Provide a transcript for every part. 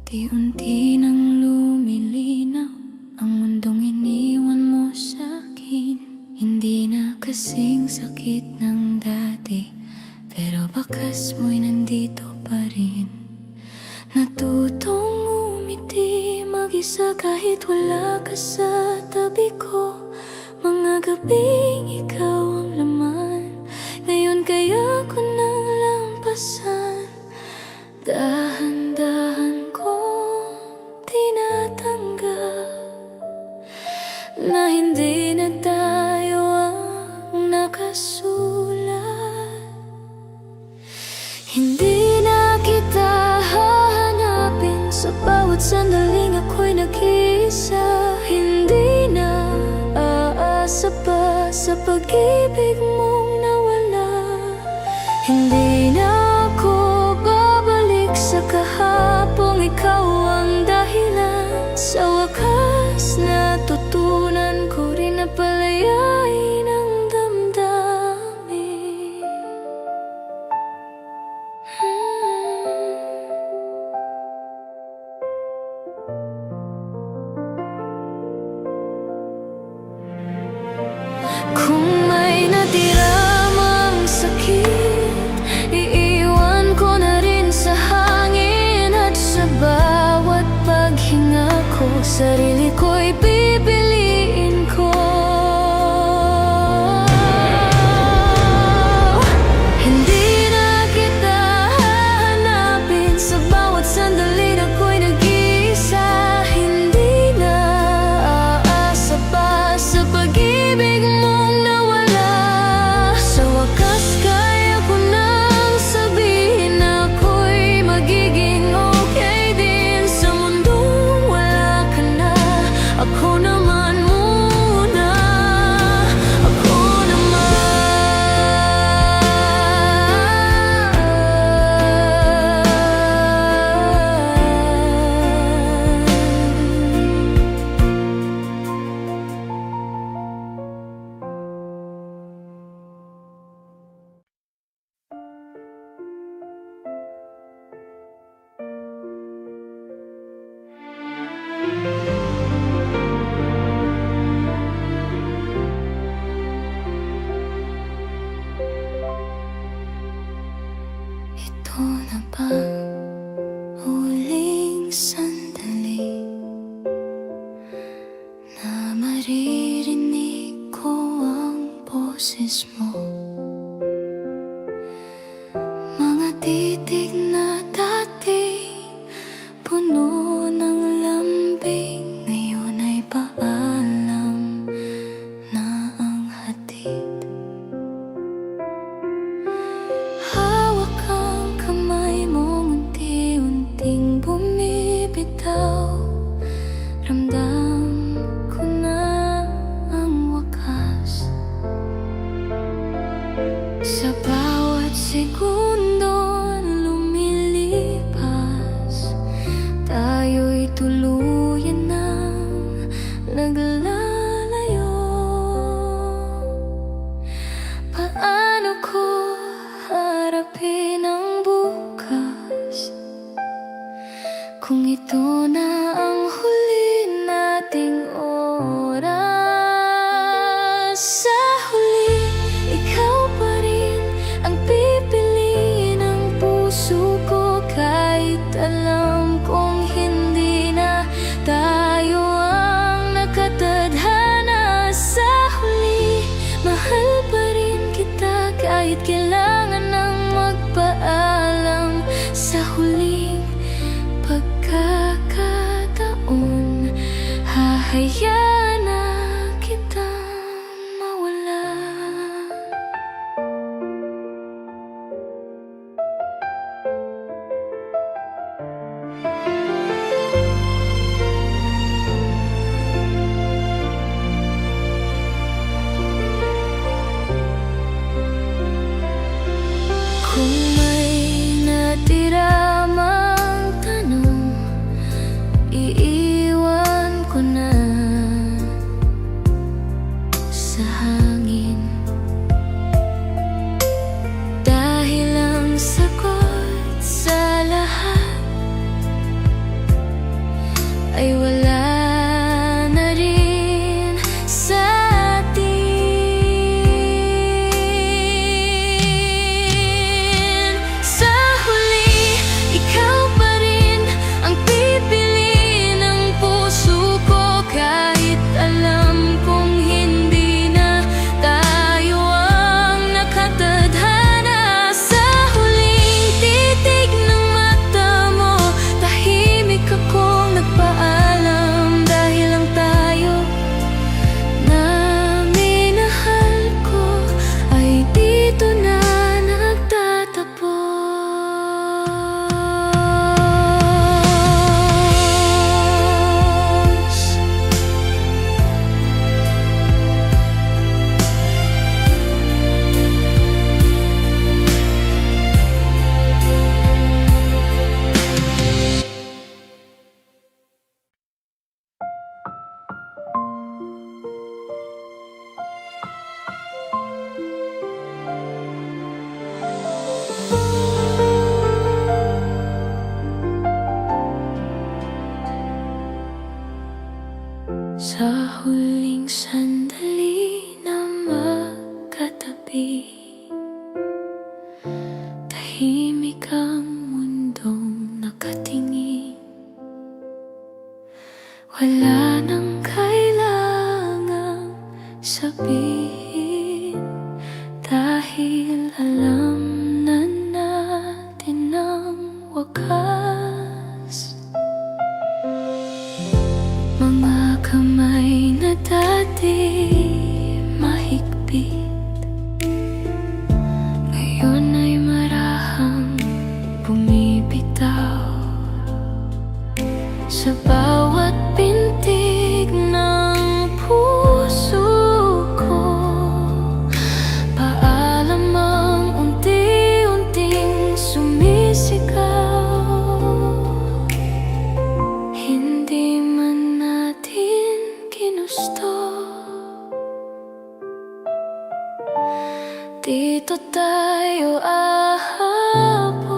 Unti-unti nang lumilinaw ang mundong iniwan mo sa'kin. Hindi na kasing sakit ng dati, pero bakas mo'y nandito pa rin. Natutong umiti mag-isa kahit wala ka sa tabi ko. Mga gabing ikaw ang laman, ngayon kaya ko nang lampasan. Dahan-dahan kong tinatanggal na hindi na tayo ang nakasulat. Hindi na kita hahanapin sa bawat sandaling ako'y nag-iisa. Hindi na aasa pa sa pag-ibig mong nawala. Hindi na sa kahapong ikaw ang dahilan. Sa wakas natutunan ko rin na palayain ang damdamin. Kung may natira mang sakit, iiwan ko na rin sa bawat paghinga ko, sarili ko'y pipiliin ko. Hindi na kita hahanapin sa bawat sandali na ako'y nag-iisa. Hindi na aasa pa sa pag-ibig mong nawala. Sa wakas kaya ko nang sabihin na ako'y magiging ako naman muna, ako ito na ba huling sandali na maririnig ko ang boses mo? Mga titig na dating puno ng lambing, ngayon ay paalam na ang hatid. Ramdam ko na ang wakas. Sa bawat segundo lumilipas, tayo'y tuluyan ng naglalayo. Paano ko harapin ang bukas kung ito na ang huli nating oras? Sa huli, ikaw pa rin ang pipiliin ng puso ko, kahit alam kong hindi na tayo ang nakatadhana. Sa huli, mahal pa rin kita kahit kailangan ng magpaalam. Sa huling pagkakataon, tayo aabot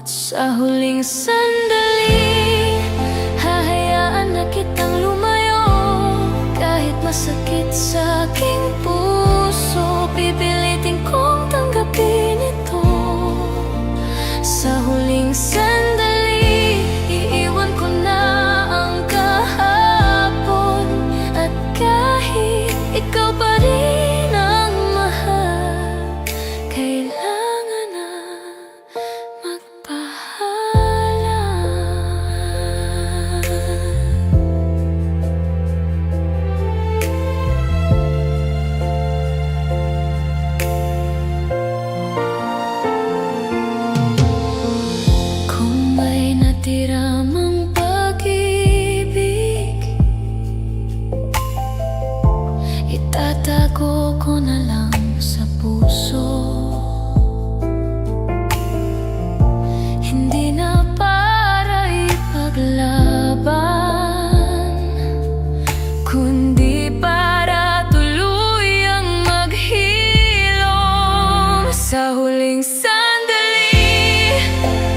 sa huling sandali. Hahayaan na kitang lumayo kahit masakit sa aking puso. Pipilitin kong tanggapin ito. Sa huling sandali, iiwan ko na ang kahapon. At kahit ikaw pa rin ang mahal, kailangan na kung may natira mang pag-ibig, itatago ko na lang sa puso. Hindi na para ipaglaban, kundi para tuluyang maghilom. Sa huling sandali,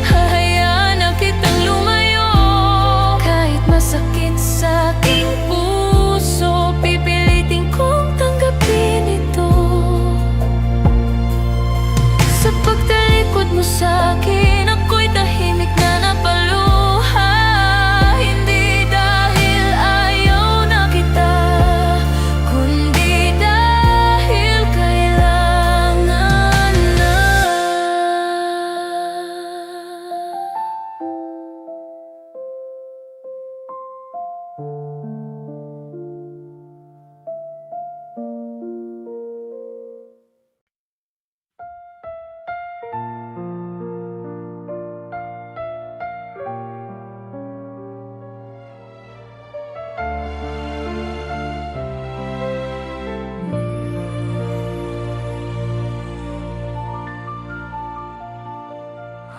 hahayaan na kitang lumayo kahit masakit sa aking puso. Pipilitin kong tanggapin ito. Sa pagtalikod mo sa akin, ako'y tahimik na napaluha. Hindi dahil ayaw na kita, kundi dahil kailangan na.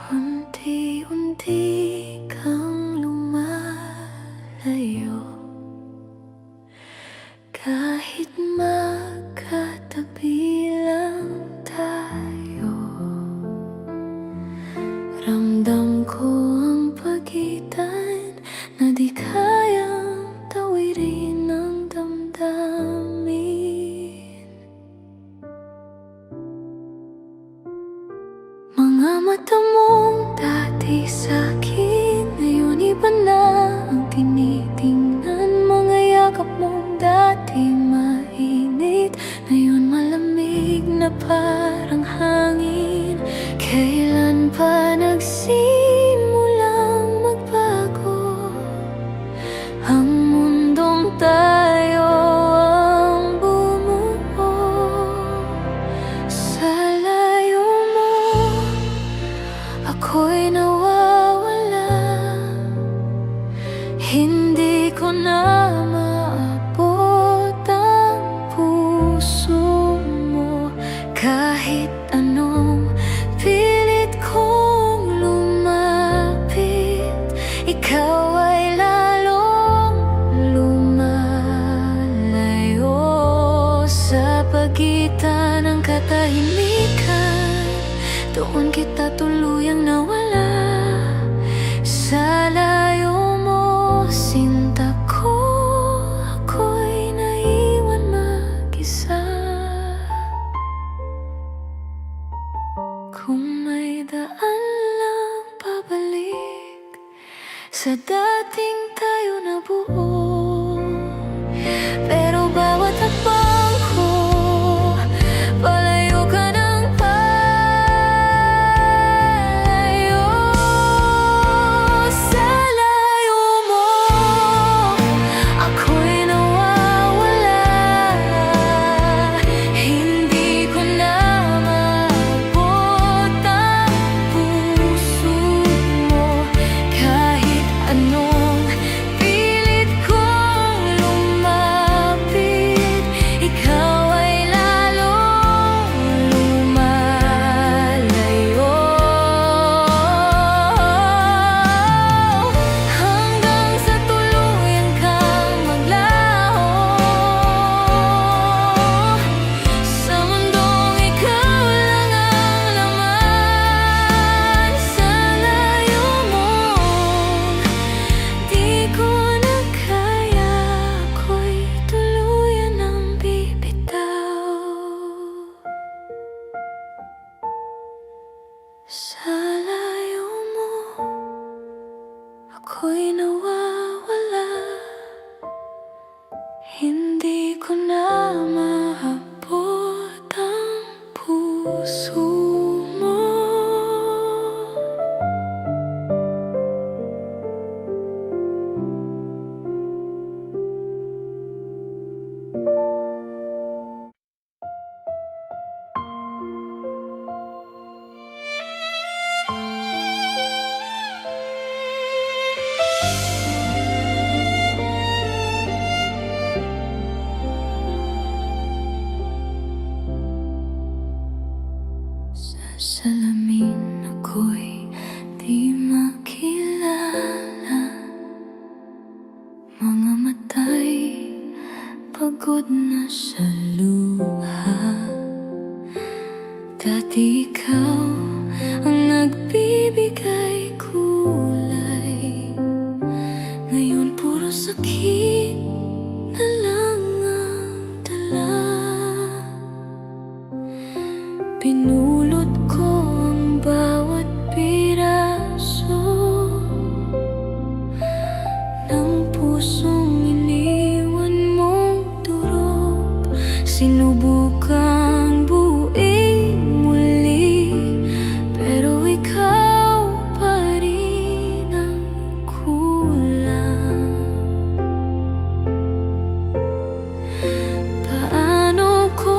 Unti-unti kang lumalayo, kahit magkatabi lang tayo. Ramdam ko ang pagitan na di kayang tawirin ng damdamin. Mga mata mong dati sa'kin, ngayon iba na ang tinitingnan. Mga yakap mong dati mainit, ngayon malamig na parang hangin. Kailan pa nagsimulang magbago ang mundong tayo ang bumuo? Sa layo mo, ako'y nawawala. Hindi ko na maabot ang puso mo. Kahit anong pilit kong lumapit, ikaw ay lalong lumalayo. Sa pagitan ng katahimikan, doon kita tuluyang nawala. Sa layo mo, sinta ko, ako'y naiwan mag-isa. Kung may daan lang pabalik sa dating tayo nabuo, pero bawat hakbang ko, palayo ka ng palayo. Sa layo mo, ako'y nawawala. Hindi ko na maabot ang puso mo. Kahit anong pilit Sa layo mo, ako'y nawawala. Hindi ko na maabot ang puso mo. Sa salamin ako'y di makilala. Mga mata'y pagod na sa luha. Dati ikaw ang nagbibigay kulay. Ngayon puro sakit na lang ang dala. Pinulot ko ang bawat piraso ng pusong iniwan mong durog. Sinubukang buuin muli, pero ikaw pa rin ang kulang. Paano ko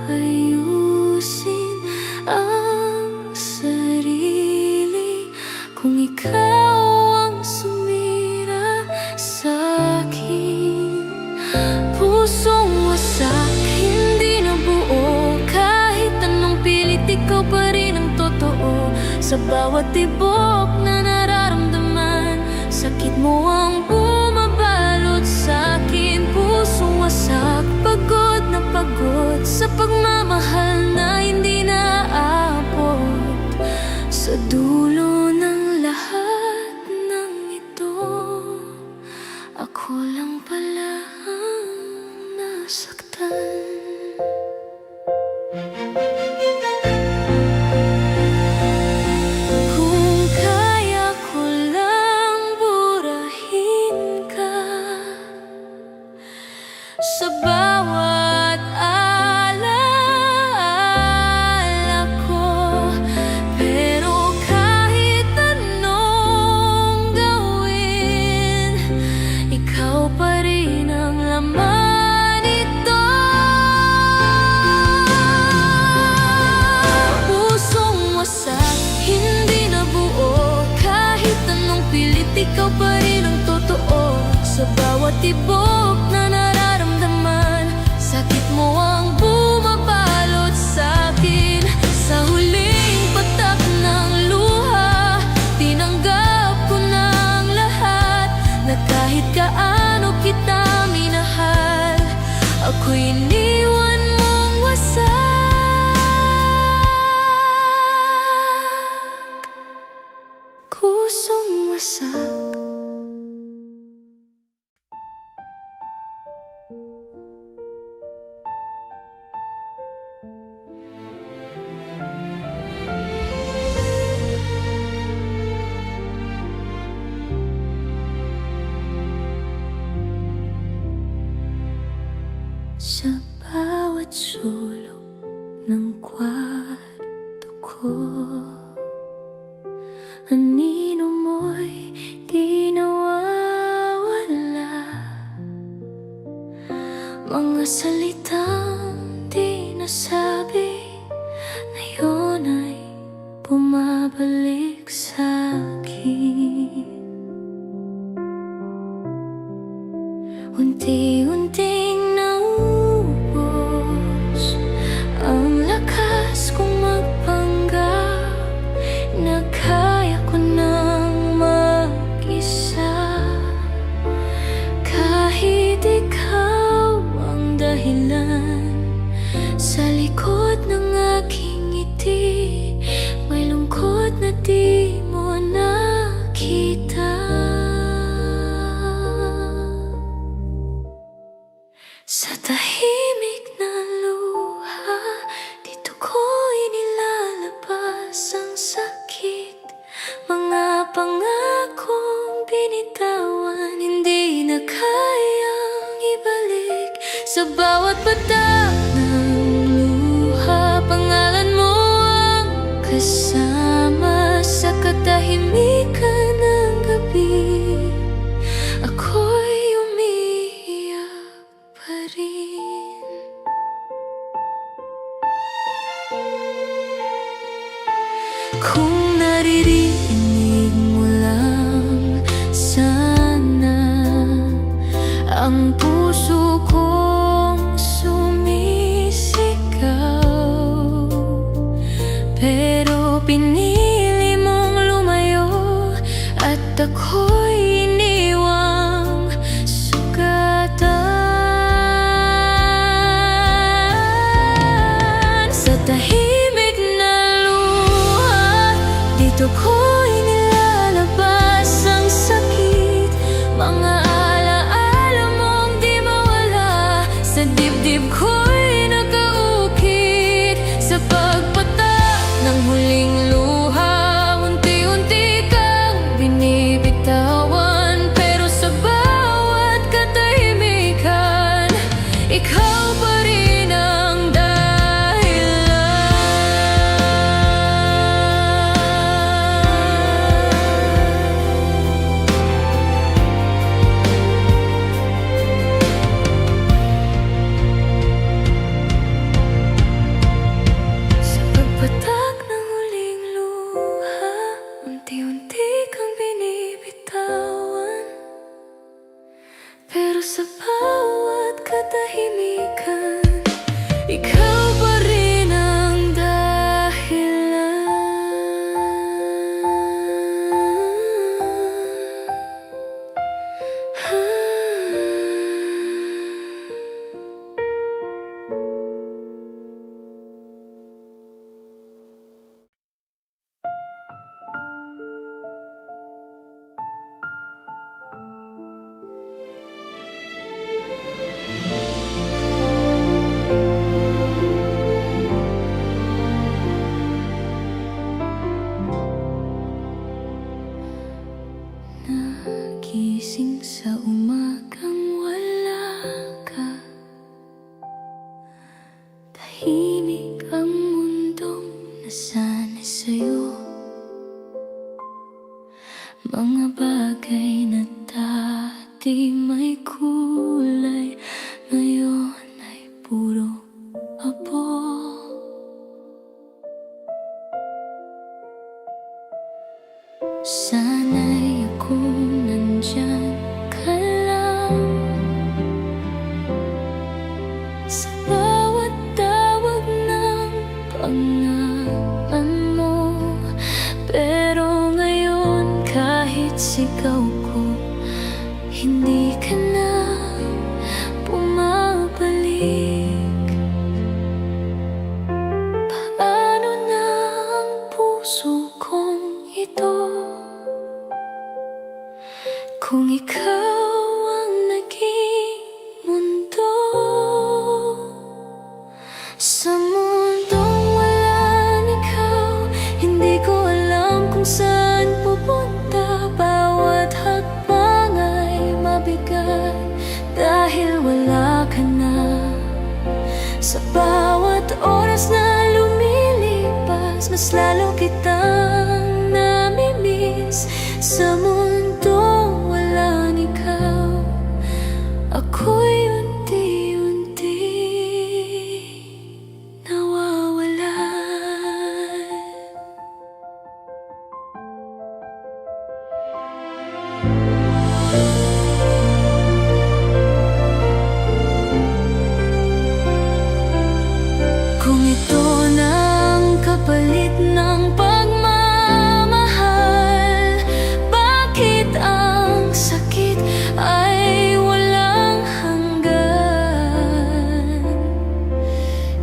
ayusin ang sarili kung ikaw ang sumira sa'kin? Pusong wasak, hindi na buo. Kahit anong pilit, ikaw pa rin ang totoo. Sa bawat tibok na nararamdaman, sakit mo ang bumabalot sa'kin. Pusong wasak, pagod na pagod sa pagmamahal na hindi naaabot. Sa dulo ng lahat ng ito, ako lang pala ang nasaktan. Kung kaya ko lang burahin ka sa bawat alaala ko, pero kahit anong gawin, ikaw pa rin ang laman nito. Pusong wasak, hindi na buo. Kahit anong pilit, ikaw pa rin ang totoo. Sa bawat tibok na nararamdaman, sakit mo ang bumabalot sa'kin. Sa huling patak ng luha, tinanggap ko na ang lahat, na kahit gaano kita minahal, ako'y iniwan mong wasak. Pusong wasak. Sa bawat sulok ng kwarto ko, anino mo'y di nawawala. Mga salitang di nasabi, ngayon ay bumabalik sa'kin. Unti-unting naubos ang lakas kong magpanggap. katahimikan ng gabi, ako'y umiiyak pa rin. Kung naririnig mo lang sana ang puso kong sumisigaw, pero pinili mong lumayo at ako'y iniwang sugatan. Sa tahimik na luha, dito ko'y nilalabas ang sakit, mga alaala mong di mawala. Sa dibdib ko'y nakaukit, sa pagpatak ng huling luha, unti-unti kang binibitawan. Pero sa bawat katahimikan, ikaw pa rin ang patak ng huling luha, unti-unti kang binibitawan. Pero sa bawat katahimikan, ikaw pa rin ang dahilan. Nagising sa umagang wala ka, tahimik ang mundong nasanay sa'yo. Mga bagay na dati may kulay, ngayon ay puro abo. Sana'y ako nandyan ka lang, sa bawat tawag ng pangalan mo. Pero ngayon kahit sigaw ko, hindi ka na bumabalik. Paano na ang puso kong ito, kung ikaw ang naging mundo? Sa mundong walang ikaw, hindi ko alam kung saan pupunta. Bawat hakbang ay mabigat dahil wala ka na. Sa bawat oras na lumilipas, mas lalo kitang namimiss. Sa mundong walang ikaw, ako'y unti-unti nawawalan. Kung ito na ang kapalit ng pagmamahal, bakit ang sakit ay walang hanggan?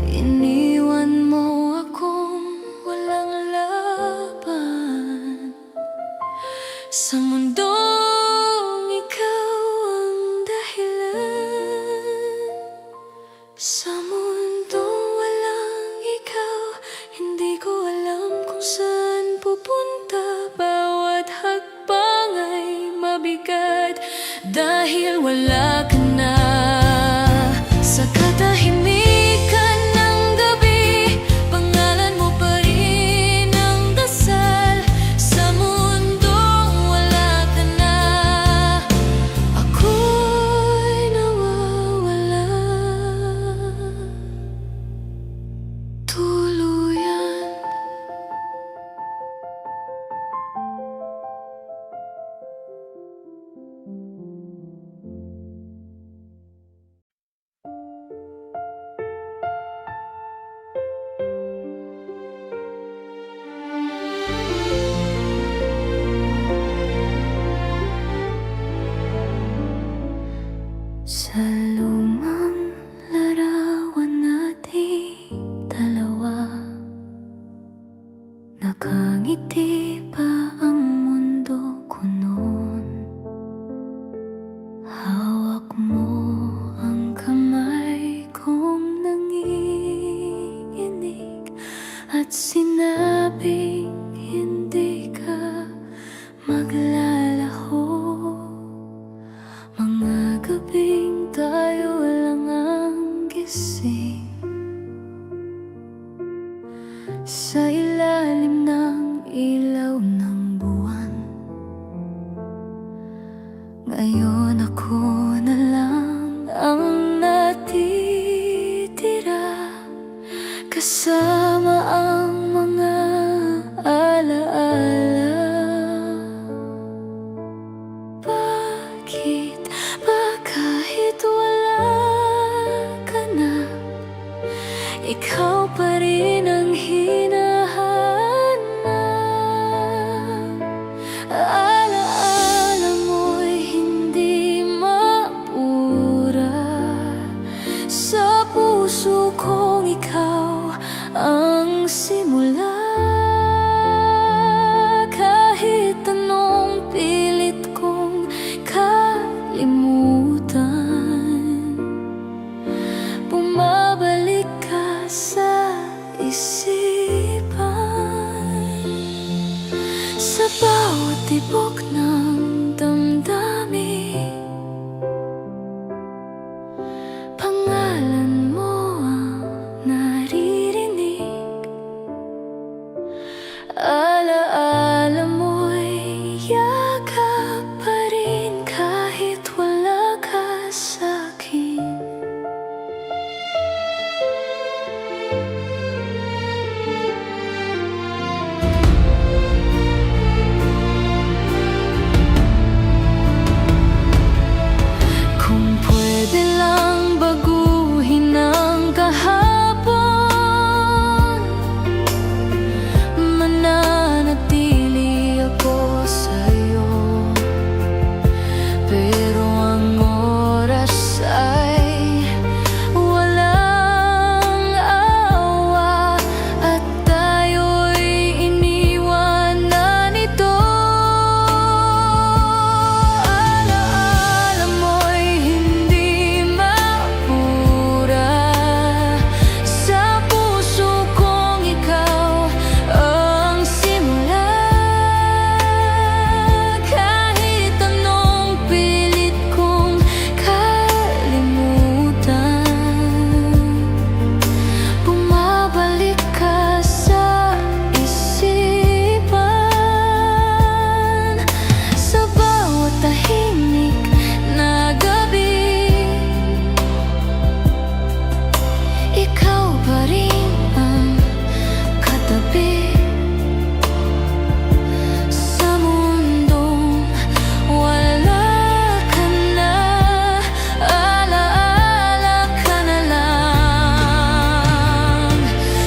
Iniwan mo akong walang laban, sa mundong ikaw ang dahilan. Sa mundong walang ikaw, hindi ko alam kung saan pupunta. Bawat hakbang ay mabigat dahil wala ka na. Sa katahimikan ng gabi, pangalan mo pa rin ang dasal. Sa mundo Nakangiti pa ang mundo ko noon. Hawak mo ang kamay kong nanginginig at sinabing hindi ka maglalaho. Mga gabing tayo lang ang gising sa ilalim ng ilaw ng buwan. Ngayon ako na lang ang natitira, kasama ang mga alaala. Bakit ba kahit wala ka na, ikaw pa rin ang hinahanap? Alaala mo'y hindi mapura sa puso kong ikaw ang simula. Kahit anong pilit kong kalimutan, bumabalik ka sa isipan. Sa bawat tibok ng damdamin, pangalan mo ang naririnig. Alaala mo'y yakap pa rin kahit wala ka sa'kin. Kung pwede lang baguhin ang kahapon, mananatili ako sa'yo. Pero ang oras ay walang awa at tayo'y iniwan na nito. Alaala mo'y hindi mapura sa puso kong ikaw ang simula. Kahit anong pilit kong kalimutan, bumabalik ka sa isipan. Sa bawat tahimik na gabi, ikaw pa rin ang katabi. Sa mundong wala ka na, alaala ka na lang,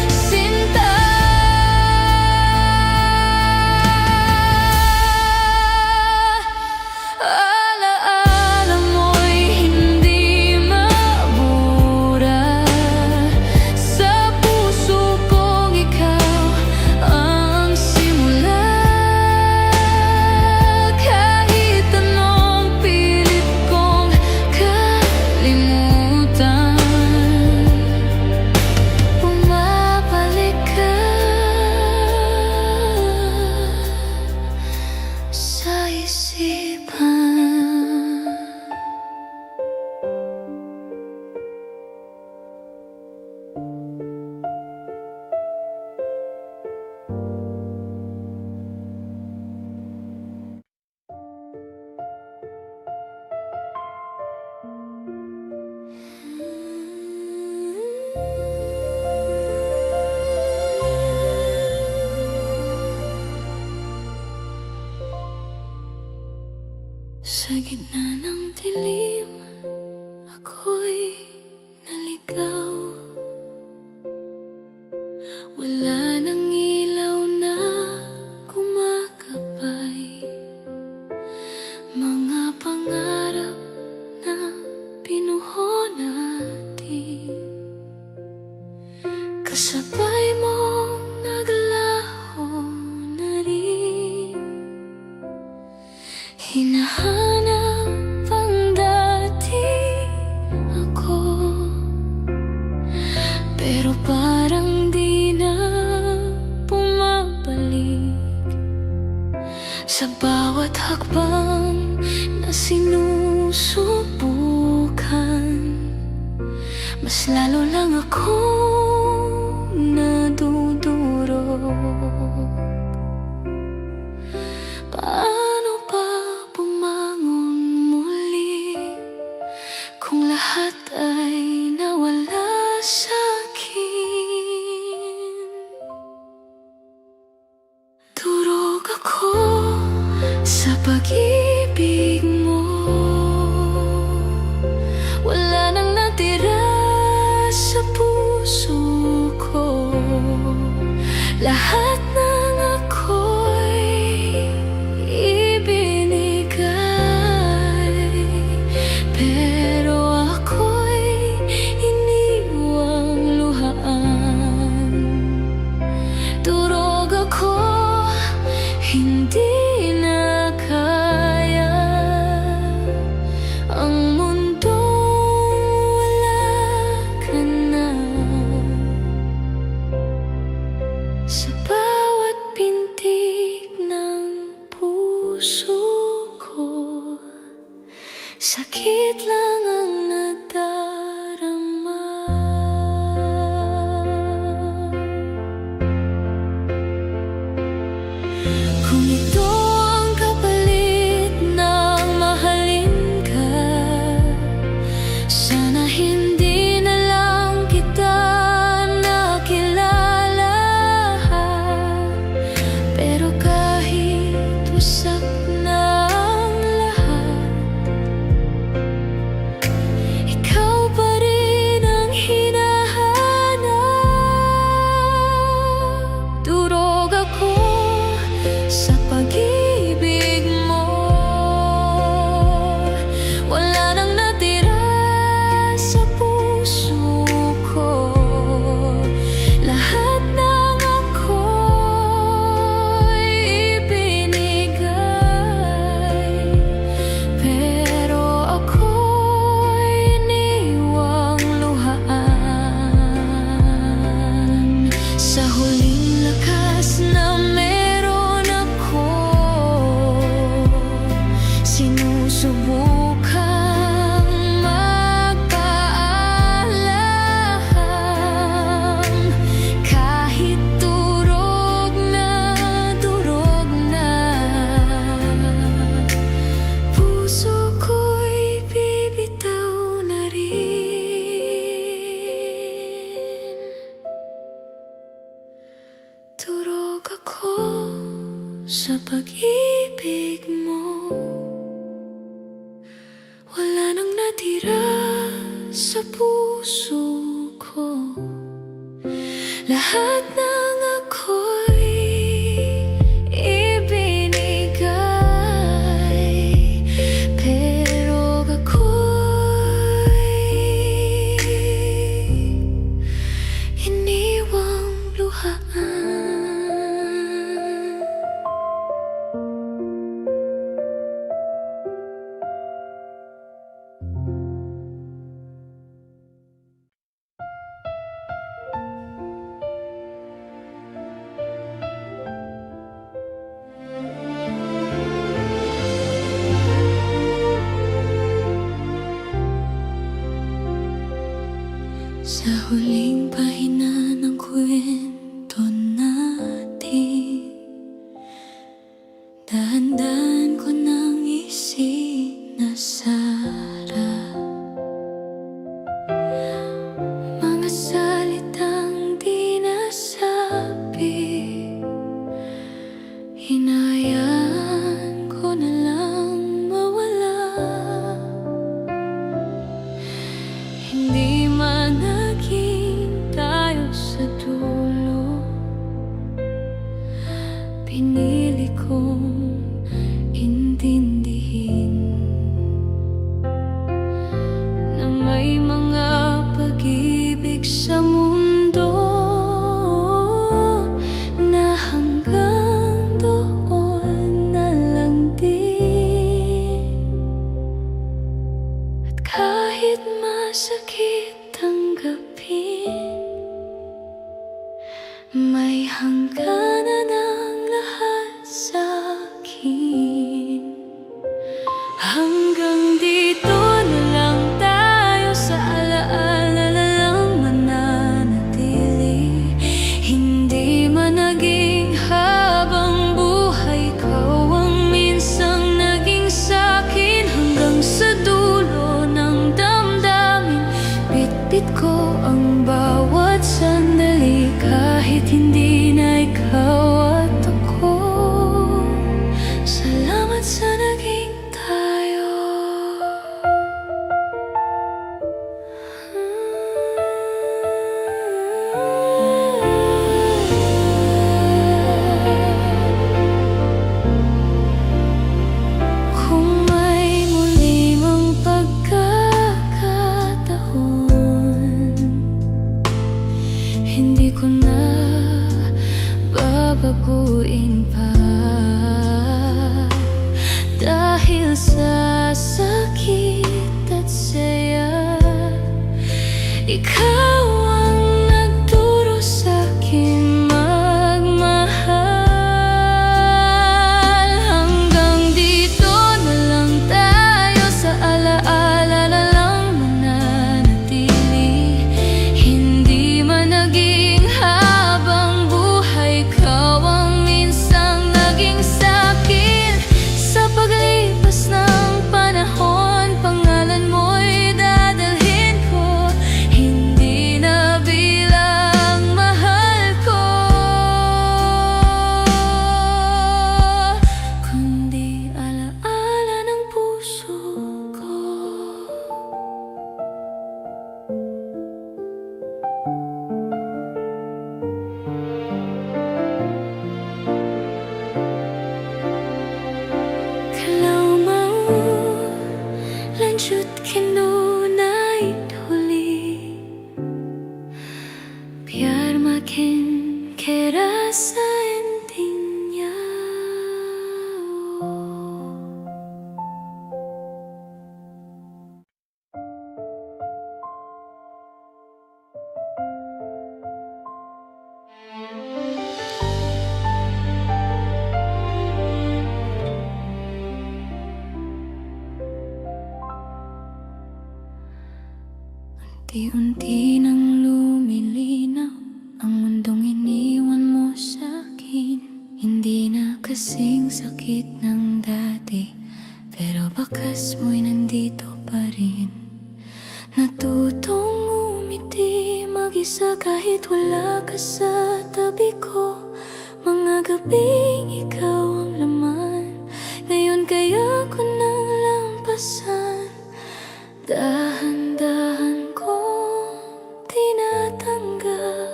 sinta. Alaala mo'y hindi mabura sa puso kong ikaw ang simula. Kahit anong pilit kong kalimutan, bumabalik ka sa isipan. Sa gitna ng dilim, ako'y naligaw. Wala nang ilaw na kumakapay, mga pangarap na pinuho natin. Kasabay mong naglaho Sa bawat hakbang na sinusubukan, mas lalo lang akong nadudurog. Paano pa bumangon muli kung lahat ay nawala sa'kin? Durog ako sa pag-ibig mo, wala nang natira sa puso ko. Lahat ng ako'y ibinigay, pero ako'y iniwang luhaan. Durog ako, hindi na kaya ang mundong wala ka na. Sa bawat pintig ng puso ko, sakit lang ang nadarama. Kung ito ang kapalit ng mahalin ka, sana hindi na lang kita nakilala. Pero kahit wasak na ang lahat, ikaw pa rin ang hinahanap. Durog ako sa pag-ibig mo, wala nang natira sa puso ko. Lahat ng ako'y ibinigay, pero ako'y iniwang luhaan. Sa huling lakas na meron ako, sinusubukang magpaalam. Kahit durog na, puso ko'y bibitaw na rin. Durog ako sa pag-ibig mo, wala nang natira sa puso ko. Lahat ng ako'y ibinigay, pero ako'y iniwang luhaan. Sa huling pahina ng kwento natin, dahan-dahan ko nang isinasara mga salitang di nasabi. Hinayaan ko na lang mawala, hindi man naging tayo sa dulo. Pinili kong intindihin na may mga pag-ibig sa mundo na hanggang doon na lang din. At kahit masakit tanggapin, may hangganan ang lahat sa babaguin pa. Dahil sa sakit at saya, ikaw ang nagturo sa'kin magmahal. Hanggang dito na lang tayo, sa alaala na lang mananatili. Hindi man naging habang buhay, ikaw ang minsang naging sa'kin. Sa paglipas ng panahon, pangalan mo'y dadalhin ko. Hindi na bilang mahal ko, kundi alaala ng puso ko. Kalau mau lanjut kinunay huli, biar makin kerasa intinya. Unti-unti nang lumilinaw ang mundong iniwan mo sa'kin. Hindi na kasing sakit ng dati, pero bakas mo'y nandito pa rin. Natutong umiti mag-isa kahit wala ka sa tabi ko. Mga gabing ikaw ang laman, ngayon kaya ko nang lampasan. Dahan-dahan kong tinatanggal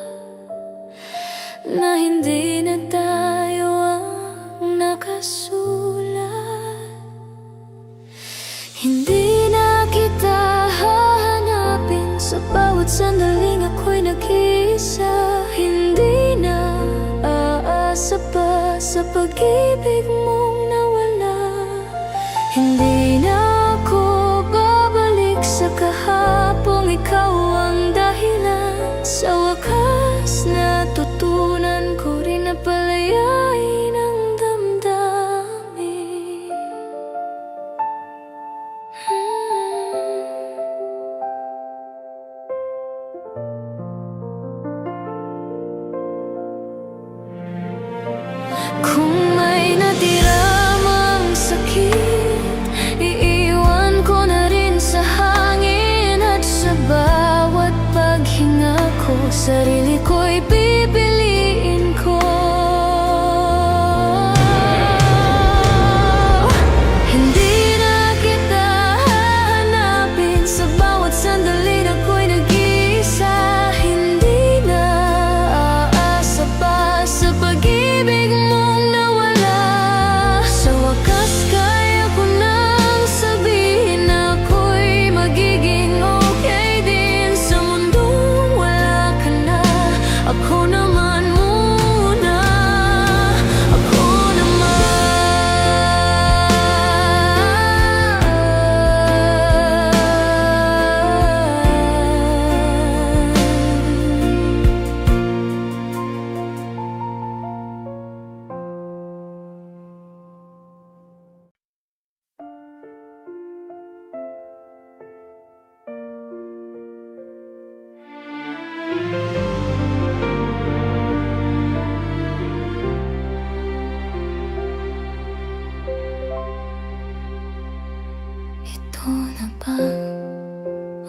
na hindi na tayo ang nakasulat. Hindi na kita hahanapin sa bawat sandaling ako'y nag-iisa. Hindi na aasa pa sa pag-ibig mong nawala. Hindi na ako babalik sa kahapong ikaw ang dahilan. Sa wakas natutunan ko rin na palayain ang damdamin. Kung may natira mang sakit, iiwan ko na rin sa hangin. At sa bawat paghinga ko, sarili ko'y pipiliin ko. Hindi na kita hahanapin sa bawat sandali na ako'y nag-iisa. Hindi na aasa pa sa pag-ibig mong nawala. Sa wakas kaya ko nang sabihin na ako'y magiging okay din. Sa mundong wala ka na, ako naman muna. Ako ito na ba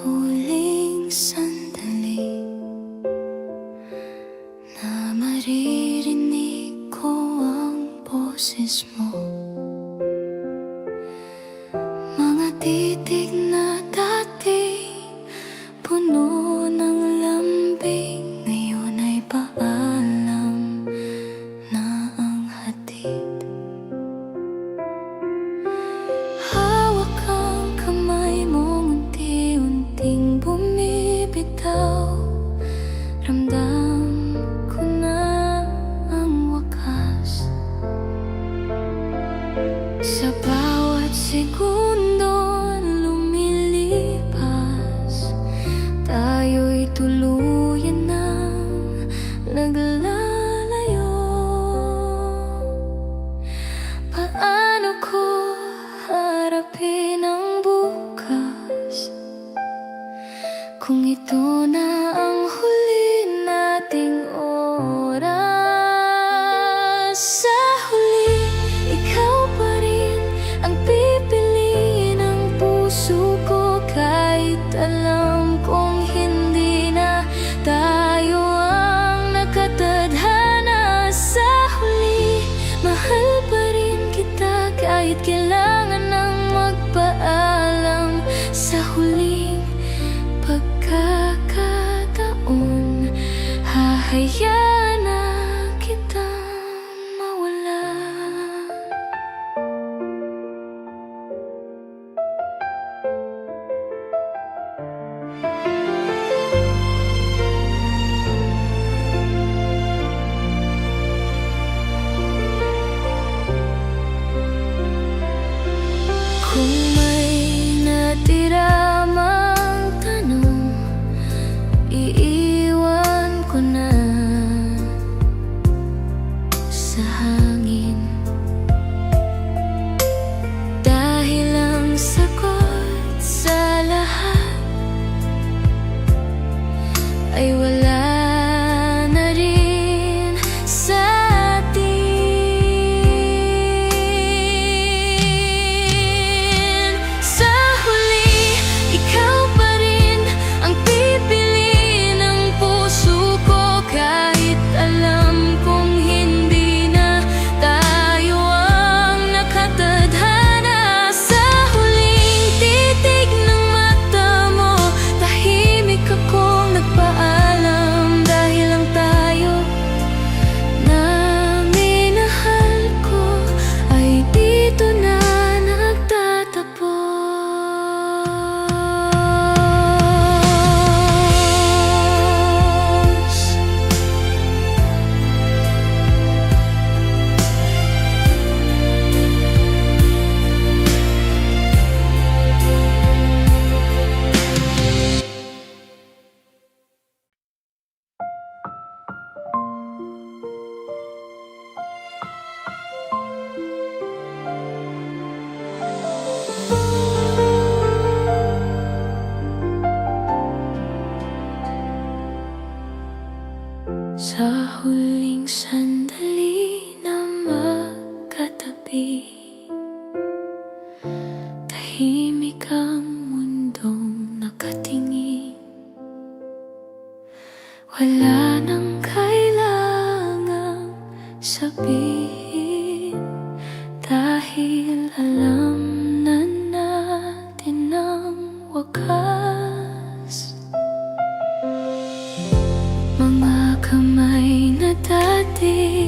huling sandali na maririnig ko ang boses mo? Mga titig na dating puno ng lambing, ngayon ay paalam na ang hatid. Hawak ang kamay mong unti-unting bumibitaw. Ramdam ko na ang wakas. segundo lumilipas, tayo'y tuluyan ng naglalayo. Paano ko harapin ang bukas kung ito na ang huli nating oras? Sa huli, ikaw pa rin ang pipiliin ng puso ko, kahit alam kong hindi na tayo ang nakatadhana. Sa huli, mahal pa rin kita kahit kailangan ng magpaalam. Sa huling pagkakataon, hahayaan na kitang mawala. Kung may natira mang tanong, iiwan ko na sa hangin, dahil ang sagot sa lahat ay wala na rin sa atin. Sa huli, ikaw pa rin ang pipiliin ng puso ko, kahit alam kong hindi na tayo ang nakatadhana. Sa huling titig ng mata mo, tahimik akong nagpaalam, dahil ang tayo na minahal ko ay dito na nagtatapos. Sa huling sandali na magkatabi, tahimik ang mundong nakatingin. Wala nang kailangang sabihin, dahil alam na natin ang wakas. Mga kamay na dati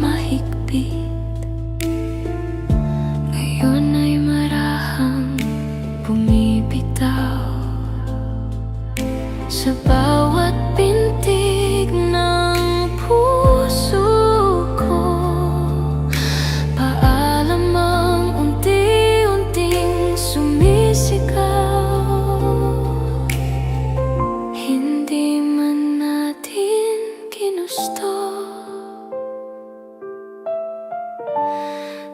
mahigpit, ngayon ay marahang bumibitaw. Sa bawat pintig ng puso ko, paalam ang unti-unting sumisigaw. Hindi man natin ginusto,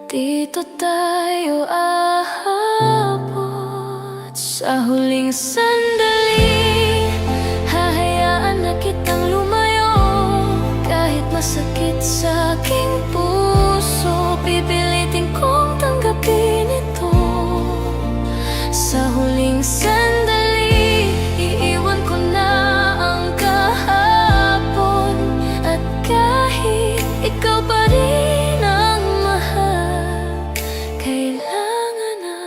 dito tayo aabot. Sa huling sandali, hahayaan na kitang lumayo, kahit masakit sa aking puso, pipilitin kong tanggapin ito. Sa huling sandali, iiwan ko na ang kahapon, at kahit ikaw pa rin ang mahal, kailangan na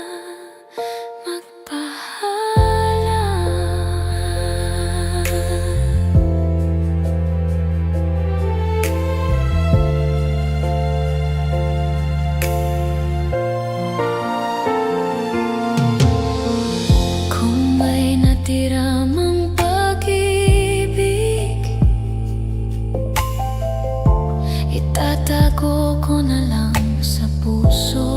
Itatago ko na lang sa puso.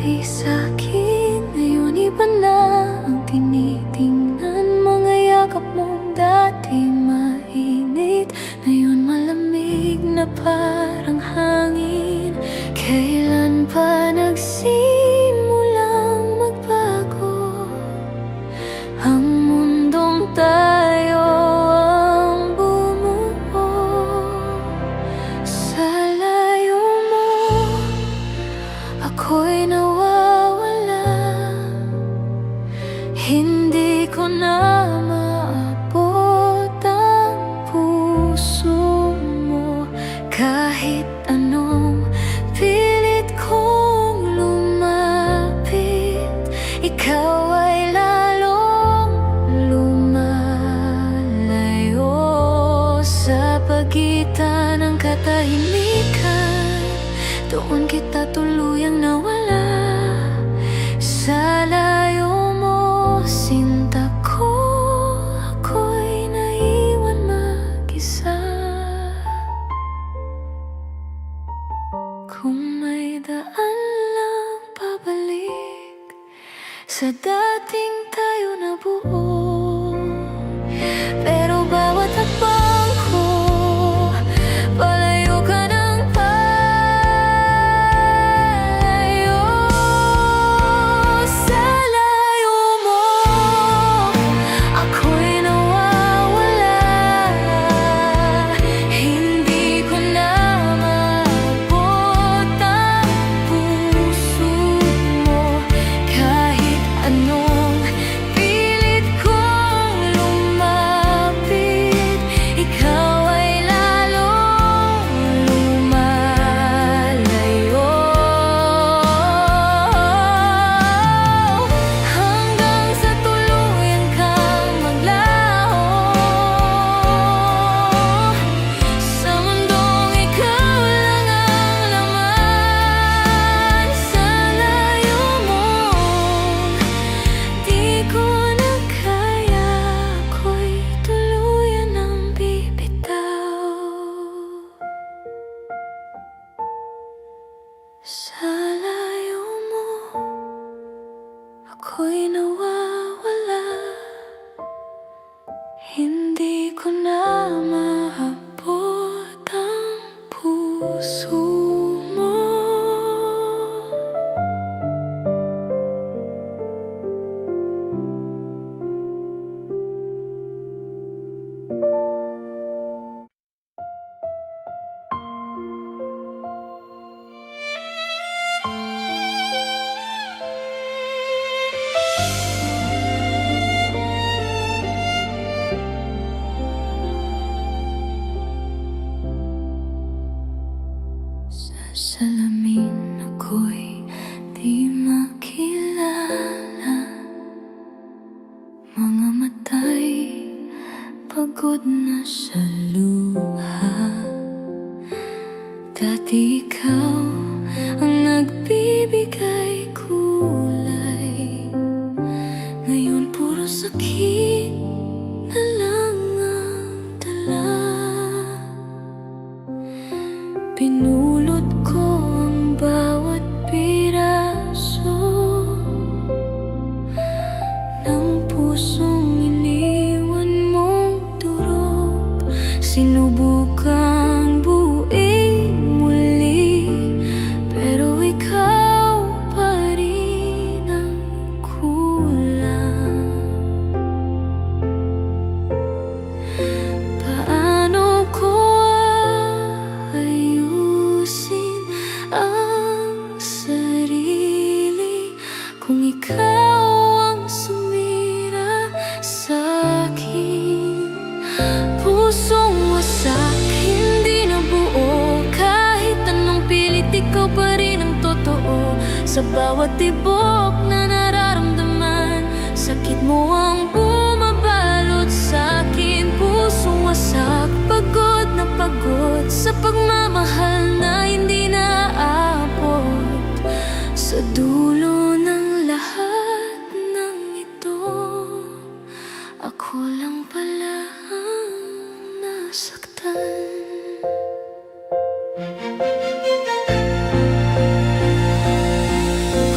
dati sa'kin, ngayon iba na ang tinitingnan. Mga yakap mong dati mainit, ngayon malamig na parang hangin. Kailan pa nagsimulang magbago ang mundong tayo ang bumuo? Sa layo mo, ako'y nawawala. Hindi ko na maabot ang puso mo. Kahit anong pilit kong lumapit, ikaw ay lalong lumalayo. Sa pagitan ng katahimikan, doon kita tuluyang nawala. Sa layo mo, sinta ko, ako'y naiwan mag-isa. Kung may daan lang pabalik sa dating tayo nabuo, pero bawat hakbang ko, palayo ka ng palayo. Sa layo mo, ako'y nawawala. Hindi ko na maabot ang puso mo. Kahit anong pilit kong lumapit, ikaw ay lalong lumalayo. Hanggang sa tuluyan kang maglaho sa mundong ikaw lang ang laman. Sa layo mo, di ko na kaya, ako'y tuluyan ng bibitaw. Sa layo mo, ako'y nawawala. Hindi ko na maabot ang puso mo. Sa salamin ako'y di makilala. Mga mata'y pagod na sa luha. Dati ikaw ang nagbibigay kulay, ngayon puro sakit na lang ang dala. Pinulot ko ang bawat piraso ng pusong iniwan mong durog. Sinubukang buuin muli, pero ikaw pa rin ang kulang. Paano ko ayusin ang sarili kung ikaw ang sumira sa'kin? Pusong wasak, hindi na buo. Kahit anong pilit, ikaw pa rin ang totoo. Sa bawat tibok na nararamdaman, sakit mo ang bumabalot sa'kin. Pusong wasak, pagod na pagod sa pagmamahal na hindi naaabot. Sa dulo ng lahat ng ito, ako lang pala ang nasaktan.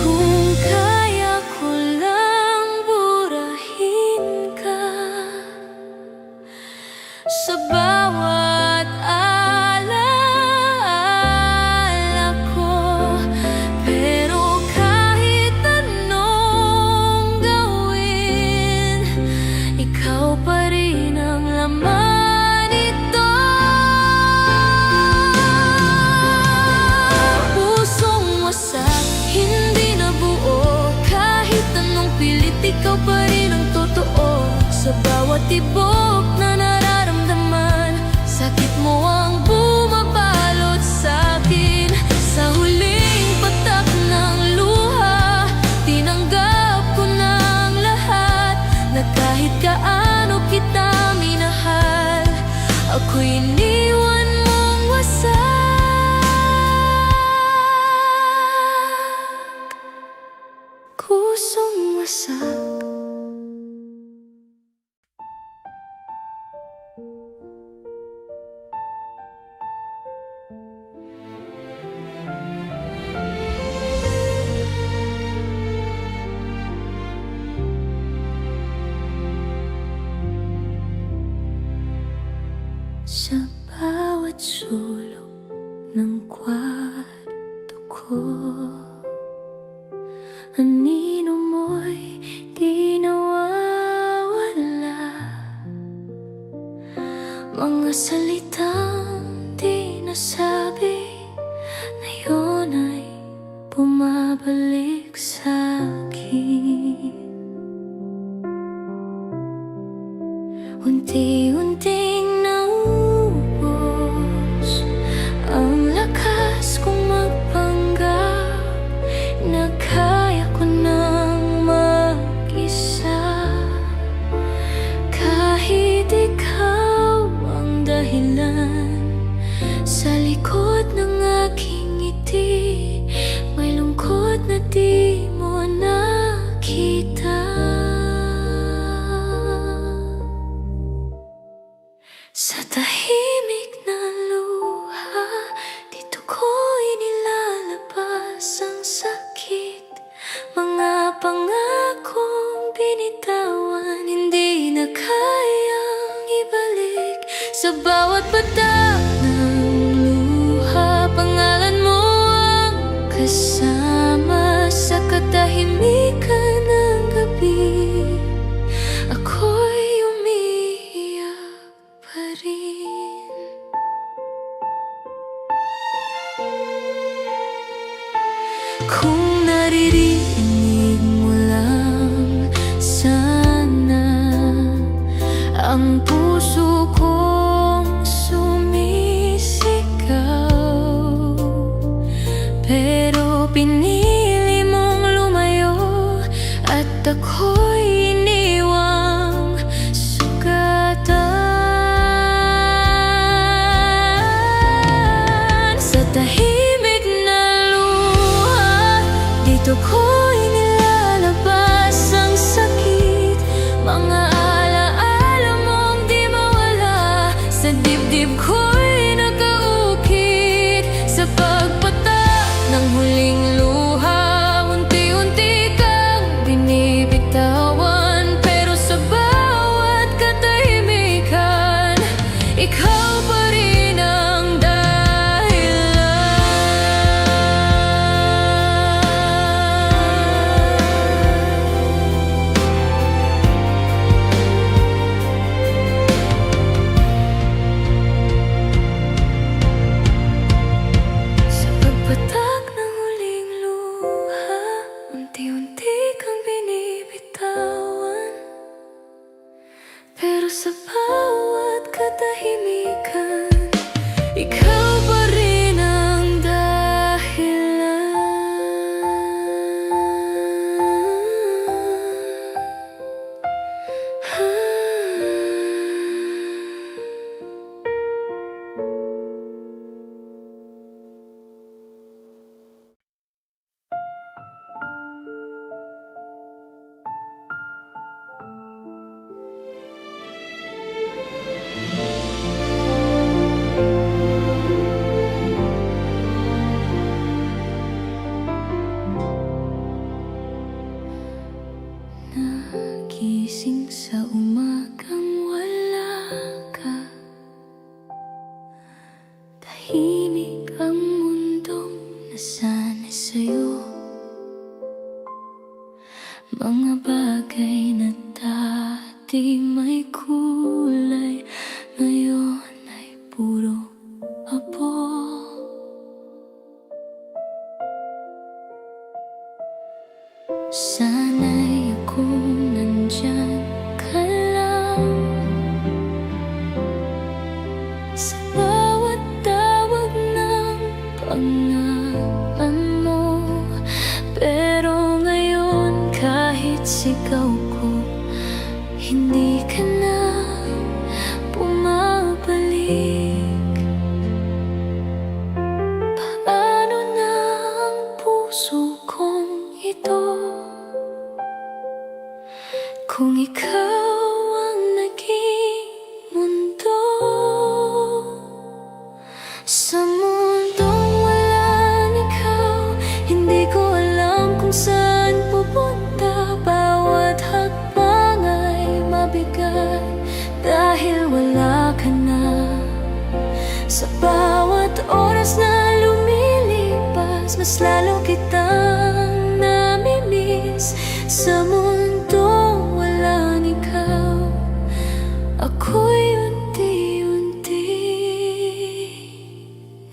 Kung tibok na nararamdaman. Sakit mo ang bumabalot sa'kin. Sa huling patak ng luha, tinanggap ko na ang lahat. Na kahit gaano kita minahal, ako'y iniwan mong wasak. Kusong wasak. Sa bawat sulok ng kwarto ko, anino mo'y di nawawala. Mga salitang di nasabi, ngayon ay bumabalik sa'kin. Unti-unting naubos ang lakas kong magpanggap na kaya ko nang mag-isa. Kahit ikaw ang dahilan sa likod ng aking ngiti, may lungkot na di mo nakita. Sa tahimik na luha, dito ko inilalabas ang sakit. Mga pangakong binitawan, hindi na kayang ibalik. Sa bawat patak ng luha, pangalan mo ang kasama. Sa katahimikan ng gabi, ako'y umiiyak pa rin. Kung naririnig mo lang sana ang puso kong sumisigaw, pero pinili mong lumayo at ako'y iniwang sugatan. Sa tahimik na luha, dito ko inilalabas ang sakit. Mga alaala mong di mawala, sa dibdib ko'y nakaukit. Sa pagpatak ng huling luha, unti-unti kang binibitawan. Pero sa bawat katahimikan, ikaw pa rin ang Sa pagpatak ng huling luha, unti-unti kang binibitawan. Pero sa bawat katahimikan, ikaw pa rin ang dahilan. Nagising sa umagang wala ka, tahimik ang mundong nasanay sa'yo. Mga bagay na dati may kulay, ngayon ay puro abo. Sana'y ako nandyan ka lang. pangalan mo. Pero ngayon kahit sigaw ko, hindi ka na bumabalik. Paano na ang puso kong ito kung ikaw ang naging mundo? Sa mundong walang ikaw, hindi ko alam kung saan pupunta. Bawat hakbang ay mabigat dahil wala ka na. Sa bawat oras na lumilipas, mas lalo kitang namimiss. Sa mundong walang ikaw, ako'y unti-unti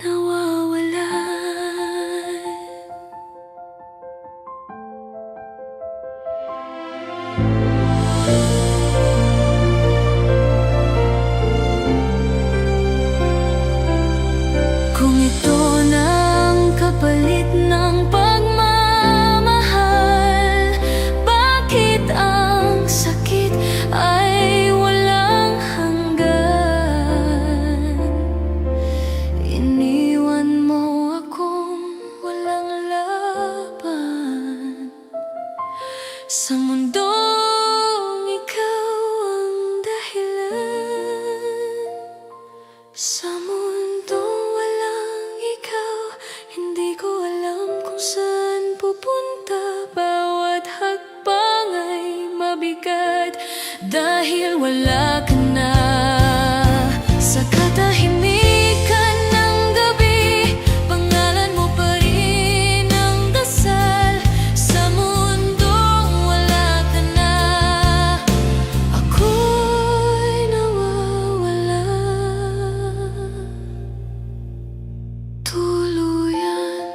nawawalan. Kung ito na ang kapalit ng pagmamahal, bakit ang sakit ay walang hanggan? Iniwan mo akong walang laban. Sa mundong ikaw ang dahilan. Sa mundong walang ikaw, hindi ko alam kung saan pupunta. Bawat hakbang ay mabigat dahil wala ka na. Sa katahimikan ng gabi, pangalan mo pa rin ang dasal. Sa mundong wala ka na, ako'y nawawala tuluyan.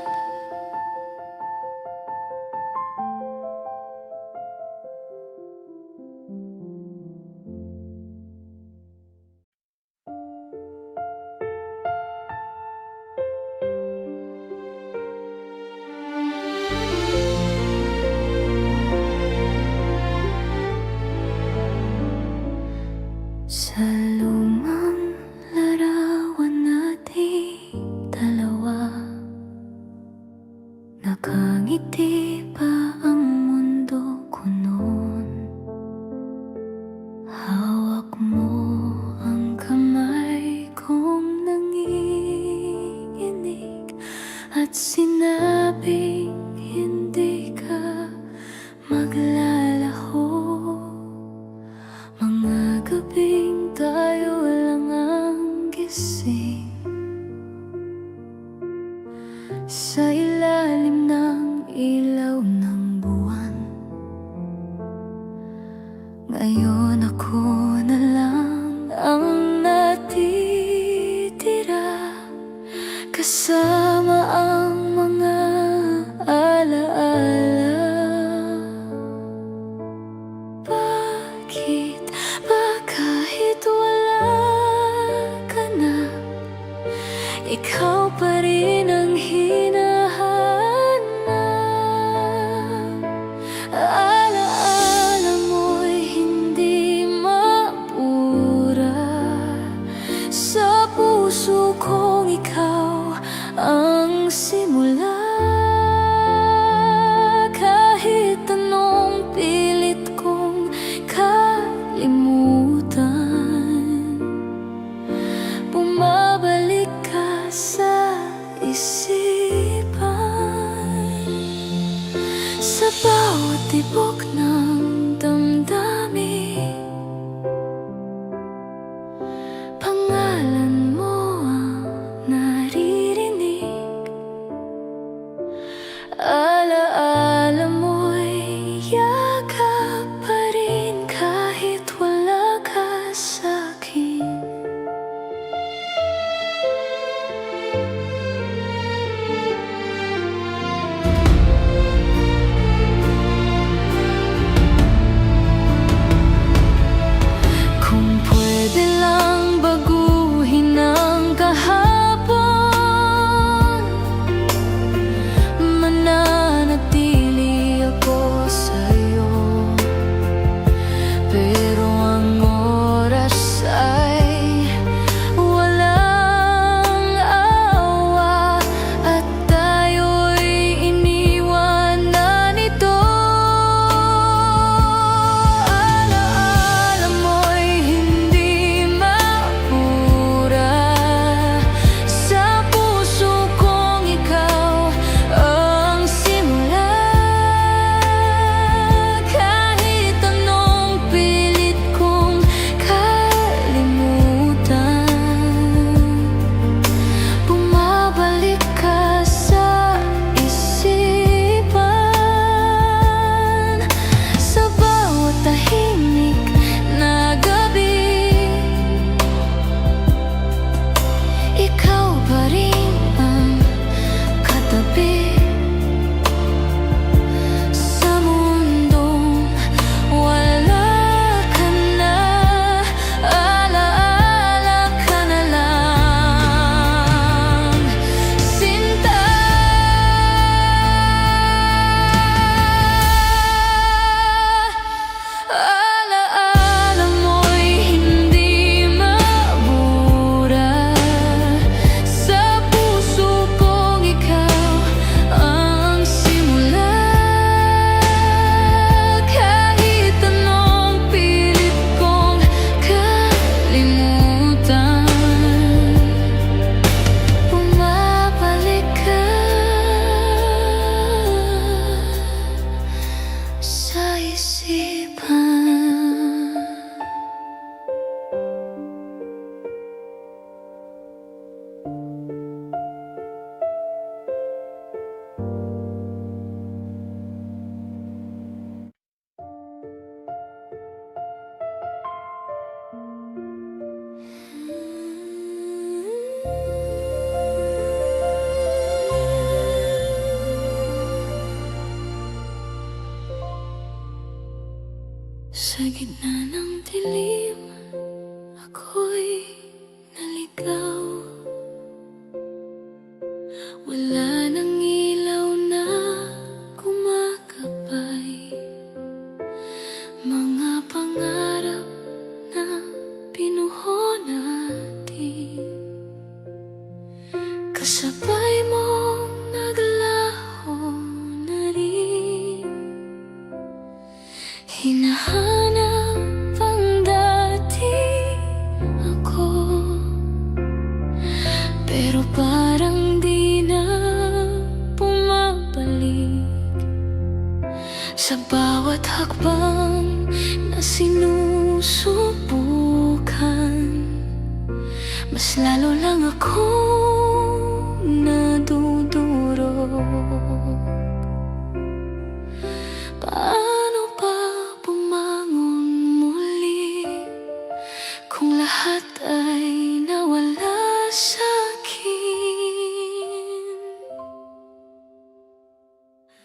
Sa lumang larawan nating dalawa, nakangiti pa ang mundo ko noon. Hawak mo ang kamay kong nanginginig at sinabing hindi ka maglalaho. Mga gabing tayo lang ang gising sa ilalim ng ilaw ng buwan. Ngayon ako na lang ang natitira, kasama ang mga alaala. Bakit ba kahit wala ka na, ikaw pa rin ang hinahanap? Alaala mo'y hindi mabura. Sa puso kong ikaw ang simula. Kahit anong pilit kong kalimutan, bumabalik ka sa isipan. Sa bawat tibok ng damdamin, pangalan mo ang naririnig. Alaala mo'y yakap pa rin kahit wala ka sa'kin. gitna ng dilim, ako'y naligaw. Wala nang ilaw na kumakabay, mga pangarap na pinuho natin, kasabay mong naglaho na rin. Hinahanap ang dati ako, pero parang di na bumabalik. Sa bawat hakbang na sinusubukan, mas lalo lang akong nadudurog. Paano pa bumangon muli kung lahat ay nawala sa'kin?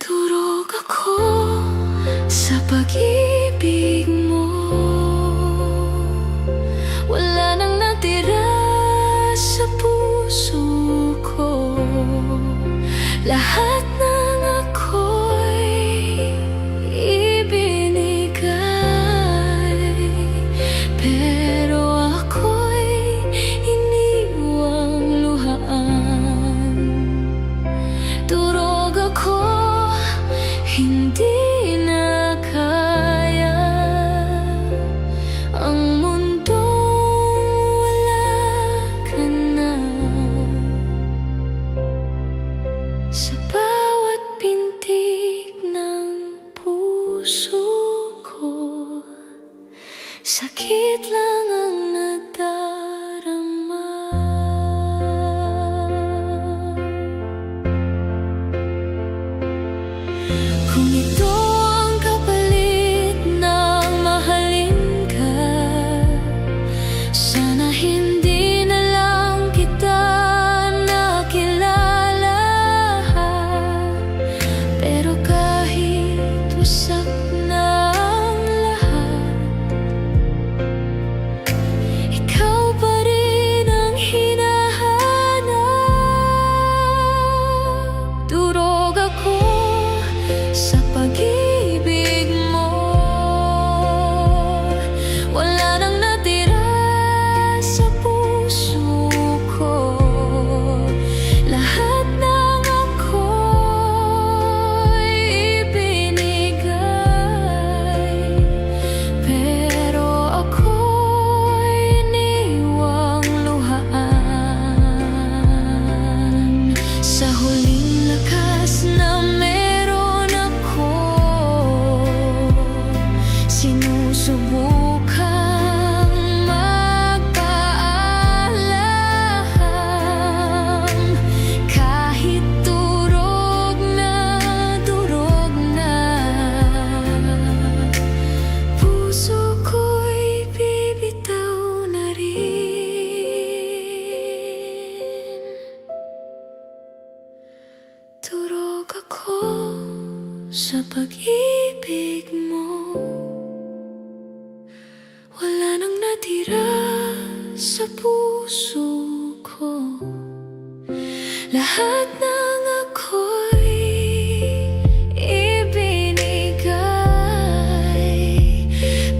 Durog ako sa pag-ibig mo, wala nang natira sa puso ko. Lahat ng ako'y ibinigay, pero ako'y iniwang luhaan. Durog ako, hindi na kaya ang mundong wala ka na. Sa bawat pintig ng puso ko, sakit lang ang nadarama. Kung ito ang kapalit ng mahalin ka, sana hindi na lang kita nakilala. Pero kahit wasak na ang lahat, ikaw pa rin ang hinahanap. Durog ako sa pag-ibig mo, wala nang natira sa puso ko. Lahat ng ako'y ibinigay, pero ako'y iniwang luhaan. Sa huling lakas na meron ako, sinusubukang magpaalam. Kahit durog na, puso ko'y bibitaw na rin. Durog ako sa pag-ibig mo, wala nang natira sa puso ko. Lahat ng ako'y ibinigay,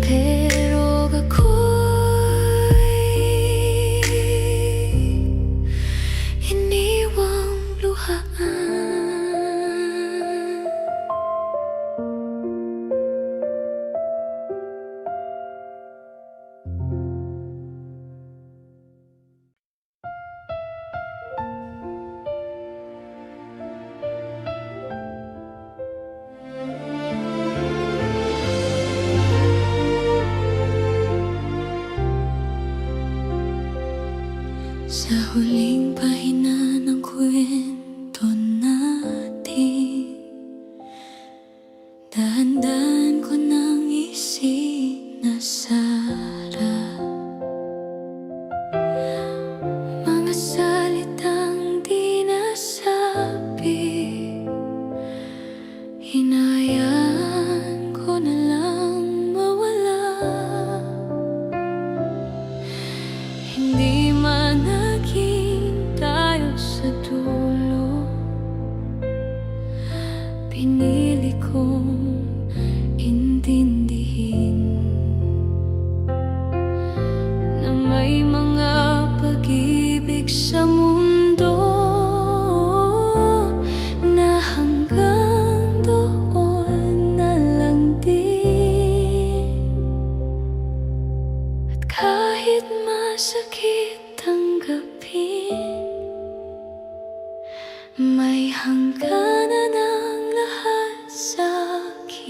pero ako'y iniwang luhaan. Sa huling pahina ng kwento natin, dahan-dahan ko nang isinasara mga salitang di nasabi. Hinayaan ko na lang mawala. May hangganan ang lahat sa'kin.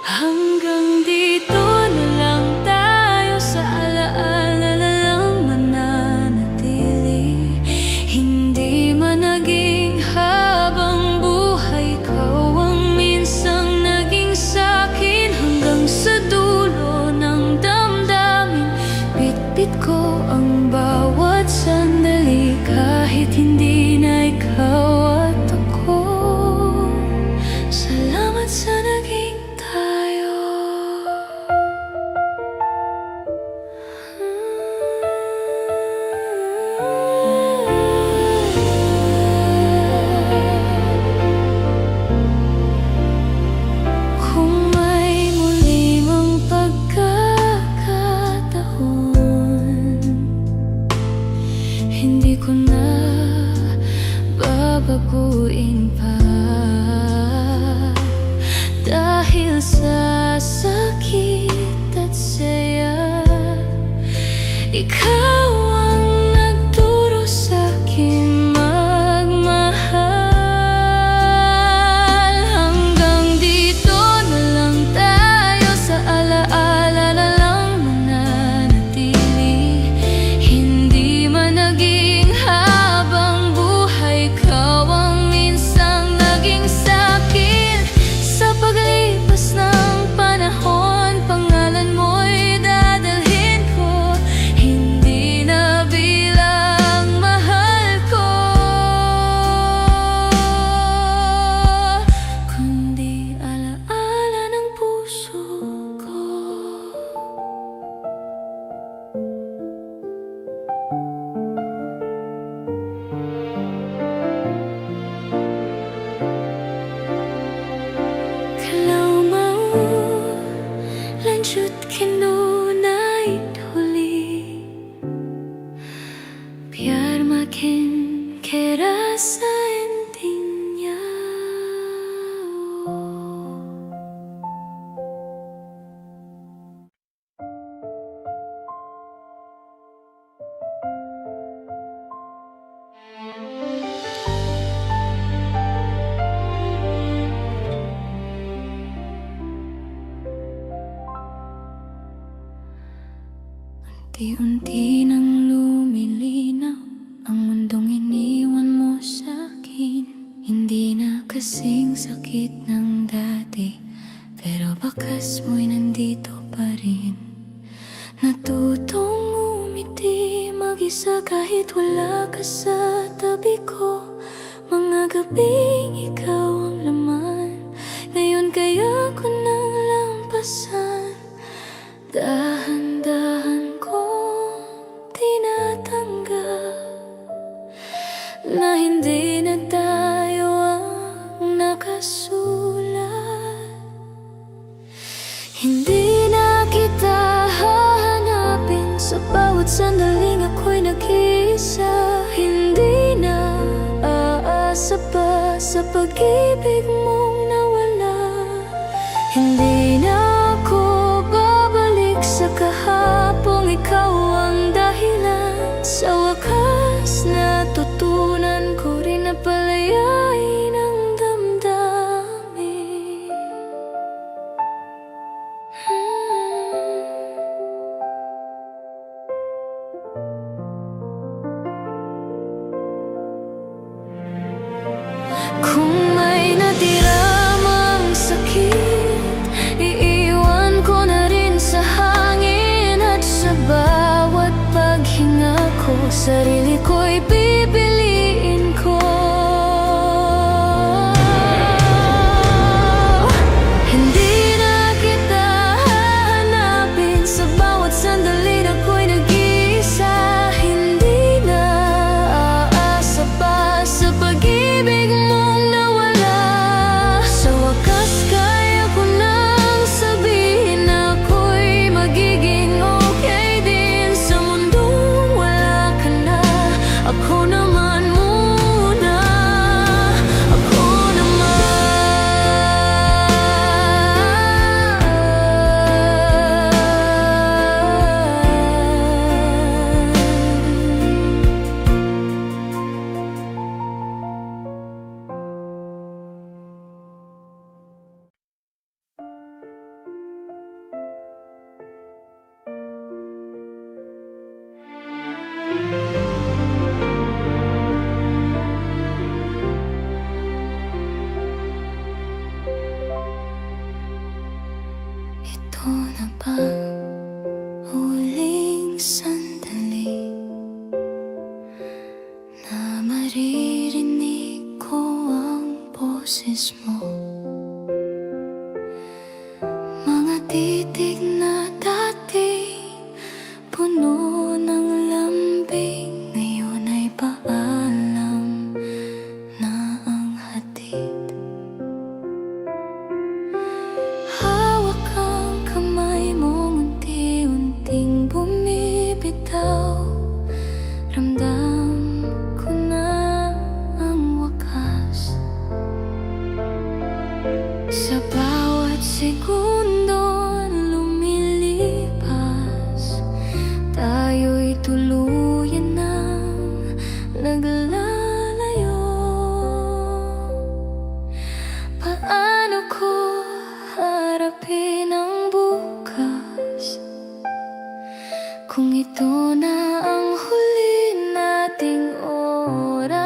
Hanggang dito na lang tayo, sa alaala na lang mananatili. Hindi man naging habang buhay, ikaw ang minsang naging sa'kin. Hanggang sa dulo ng damdamin, bitbit ko ang bawat sandali. Kahit hindi na ikaw at ako, salamat sa naging tayo. Kung may muli mang pagkakataon, hindi ko na babaguin pa. Dahil sa sakit at saya, ikaw ang nagturo sa'kin magmahal. Hanggang dito na lang tayo, sa alaala na lang mananatili. Hindi man naging habang buhay, ikaw ang minsang naging sa'kin. Sa paglipas ng panahon, pangalan mo'y dadalhin ko. Hindi na bilang mahal ko, kundi alaala ng puso ko. Kalau mau lanjutkan night huli, biar makin kerasa intinya. Unti-unti nang lumilinaw ang mundong iniwan mo sa'kin. Hindi na kasing sakit ng dati, pero bakas mo'y nandito pa rin. Natutong umiti mag-isa kahit wala ka sa tabi ko. Mga gabing ikaw ang laman, ngayon kaya ko nang lampasan. Dahan-dahan kong tinatanggal na hindi na tayo ang nakasulat. Hindi na kita hahanapin sa bawat sandaling ako'y nag-iisa. Hindi na aasa pa sa pag-ibig mong nawala. Hindi na ako babalik sa kahapong ikaw ang dahilan. Sa wakas natutunan ko rin na palayain ang damdamin. Kung may natira mang sakit, iiwan ko na rin sa hangin. At sa bawat paghinga ko, sarili ko'y pipiliin ko. Hindi na kita hahanapin sa bawat sandali na ako'y nag-iisa. Hindi na aasa pa sa pag-ibig mong nawala. Sa wakas kaya ko nang sabihin na ako'y magiging okay din. Sa mundong wala ka na, ako naman boses mo. Mga titig na dati puno ng lambing, ngayon ay paalam na ang hatid. Hawak ang kamay mo, unti-unting bumibitaw. Ramdam ko na ang wakas. Sa bawat segundo lumilipas, tayo'y tuluyan ng naglalayo. Paano ko harapin ang bukas kung ito na ang huli nating oras?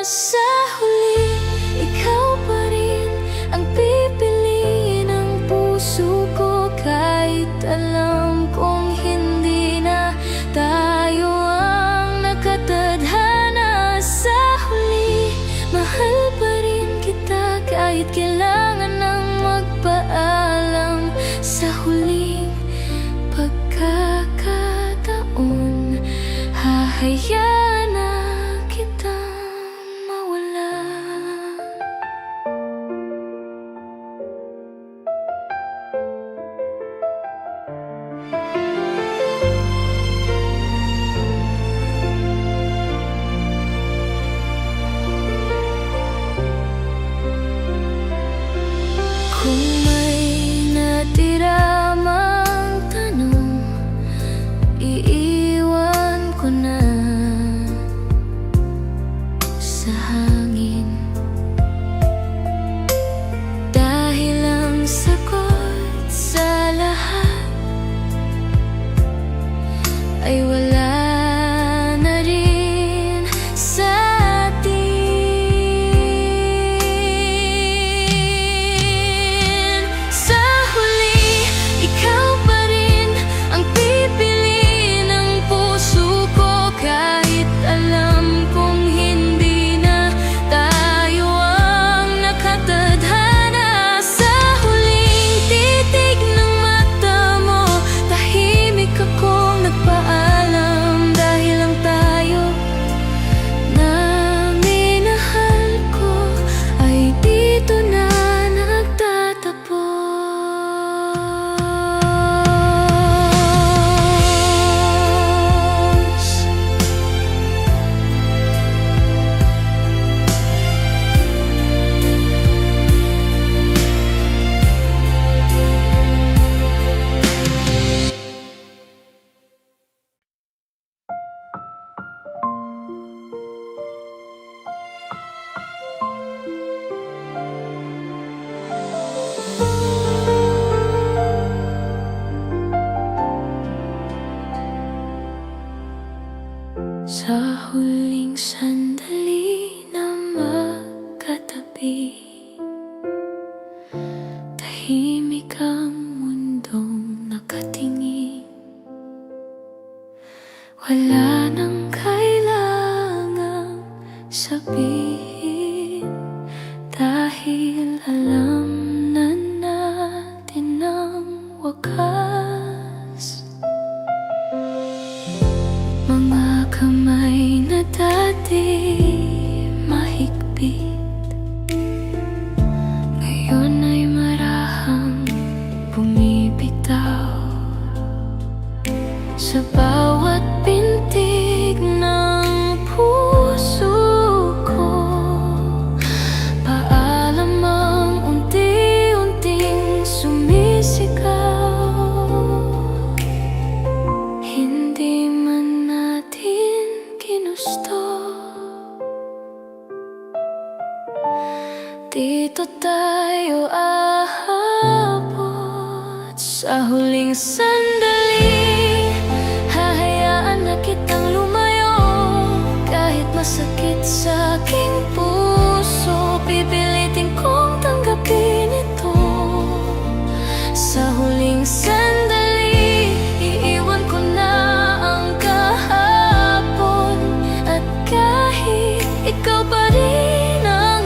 Sa huli, ikaw pa rin ang pipiliin ng puso ko, kahit alam kong hindi na tayo ang nakatadhana. Sa huli, mahal pa rin kita kahit kailangan ng magpaalam. Sa huling pagkakataon, hahayaan na kitang mawala. Kung may natira mang tanong, iiwan ko na sa hangin, dahil ang sagot sa lahat ay wala na rin sa atin. Sa huli, ikaw pa rin ang pipiliin ng puso ko, kahit alam kong hindi na tayo ang nakatadhana. Sa huling titig ng mata mo, tahimik akong nagpaalam, dahil ang tayo na minahal ko ay dito na nagtatapos. Sa huling sandali na magkatabi, tahimik ang mundong nakatingin. Wala nang kailangang sabihin, dahil alam na natin ang wakas. Mga kamay na dati mahigpit, ngayon ay marahang bumibitaw. Sa bawat pintig ng puso ko, paalam ang unti-unting sumisigaw. Hindi man natin ginusto, dito tayo aabot. Sa huling sandali, hahayaan na kitang lumayo, kahit masakit sa aking puso, pipilitin kong tanggapin ito. Sa huling sandali, iiwan ko na ang kahapon, at kahit ikaw pa rin ang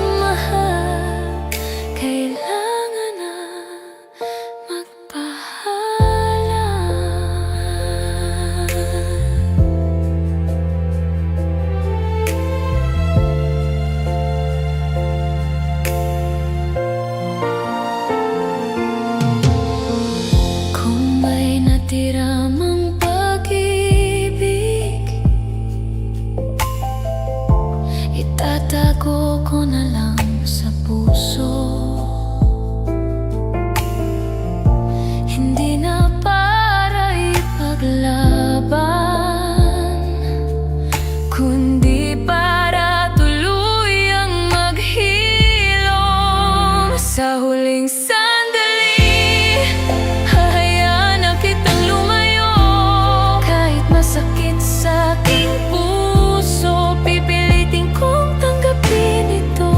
ko na lang sa puso. Hindi na para ipaglaban, kundi para tuluyang maghilom. Sa huling sandali, hahayaan na kitang lumayo. Kahit masakit sa aking puso, pipilitin kong tanggapin ito.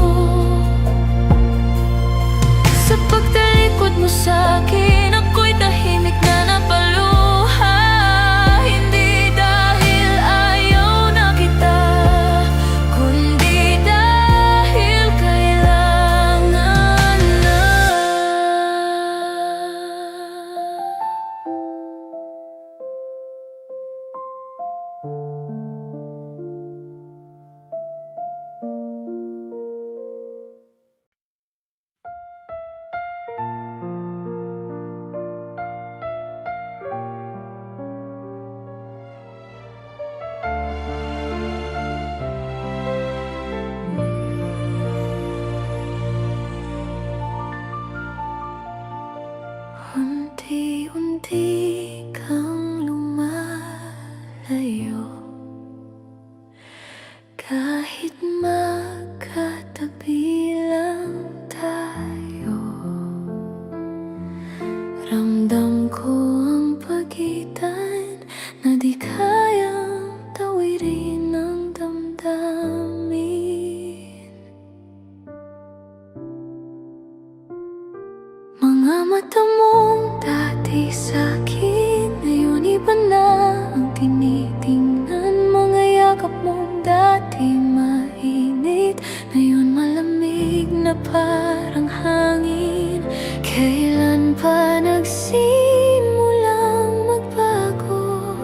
Sa pagtalikod mo sa akin, ako'y tahimik na napaluha. Hindi dahil ayaw na kita, kundi dahil kailangan na. Unti-unti kang lumalayo, kahit magkatabi lang tayo. Ramdam ko ang pagitan na di kayang tawirin ng damdamin. Mga mata mong dati sa'kin, ngayon iba na ang tinitingnan. Mga yakap mong dati mainit, ngayon malamig na parang hangin. Kailan pa nagsimulang magbago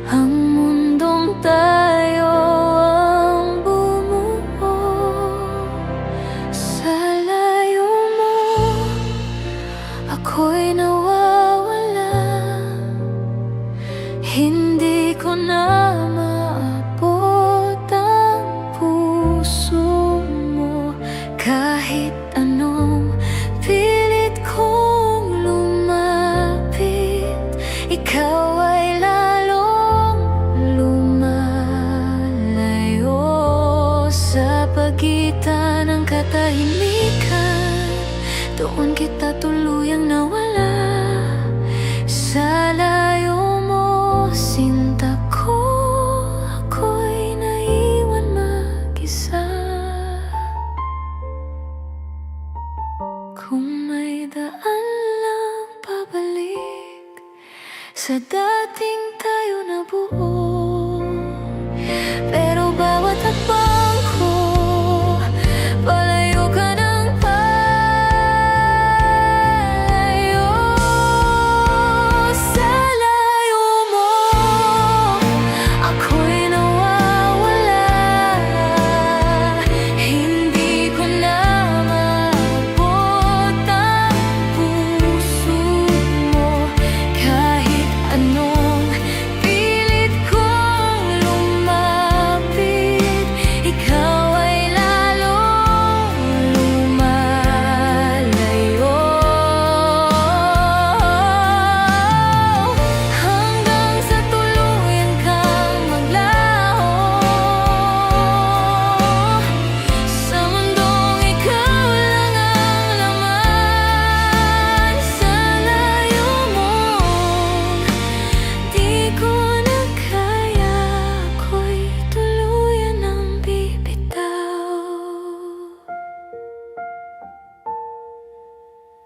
ang mundong tayo ang bumuo? Sa layo mo, ako'y nawawala. Hindi ko na maabot ang puso mo. Kahit anong pilit kong lumapit, ikaw ay lalong lumalayo. Sa pagitan ng katahimikan, doon kita tuluyang nawala. Sa layo mo, sinta ko, ako'y naiwan mag-isa. Kung may daan lang pabalik sa dating tayo na buo, pero bawat hakbang ko, palayo ka ng palayo. Sa layo mo, ako'y nawawala. Hindi ko na maabot ang puso mo. Kahit anong pilit kong lumapit, ikaw ay lalong lumalayo. Hanggang sa tuluyan kang maglaho sa mundong ikaw lang ang laman. Sa layo mo, di ko na kaya, ako'y tuluyan ng bibitaw.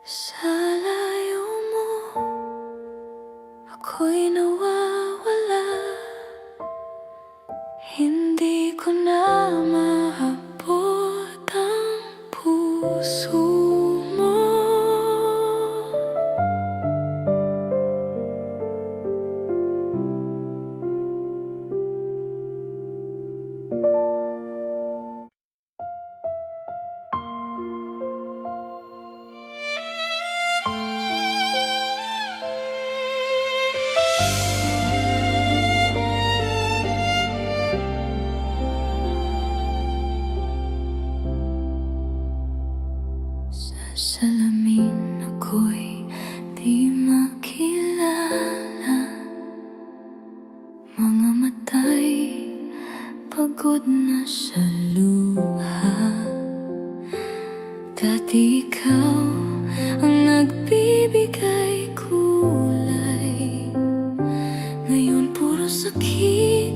Sa layo mo, ako'y nawawala. Hindi ko na maabot ang puso mo. pagod na sa luha. Dati ikaw ang nagbibigay kulay, ngayon puro sakit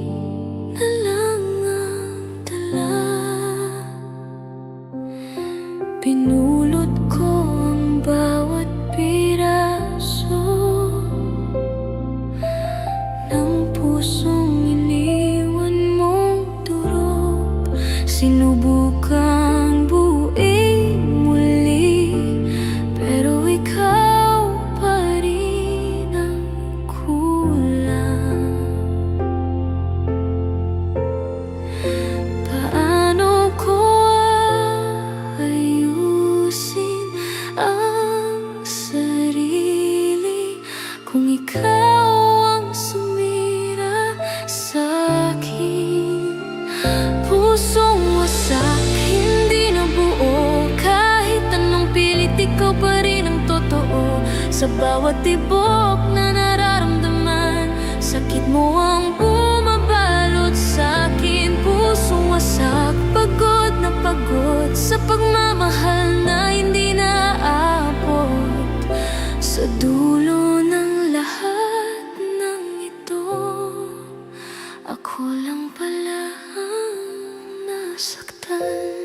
na lang ang dala. Pinulot ko ang bawat piraso ng pusong iniwan mong durog. Sinubukang buuin muli, pero ikaw pa rin ang kulang. Paano ko ayusin ang sarili kung ikaw ang sumira sa'kin? Pusong wasak, hindi na buo, kahit anong pilit ikaw pa rin ang totoo. Sa bawat tibok na nararamdaman, sakit mo ang bumabalot sa'kin. Pusong wasak, pagod na pagod sa pagmamahal na hindi naaabot. Sa dulo ng lahat ng ito, ako lang pala ang nasaktan.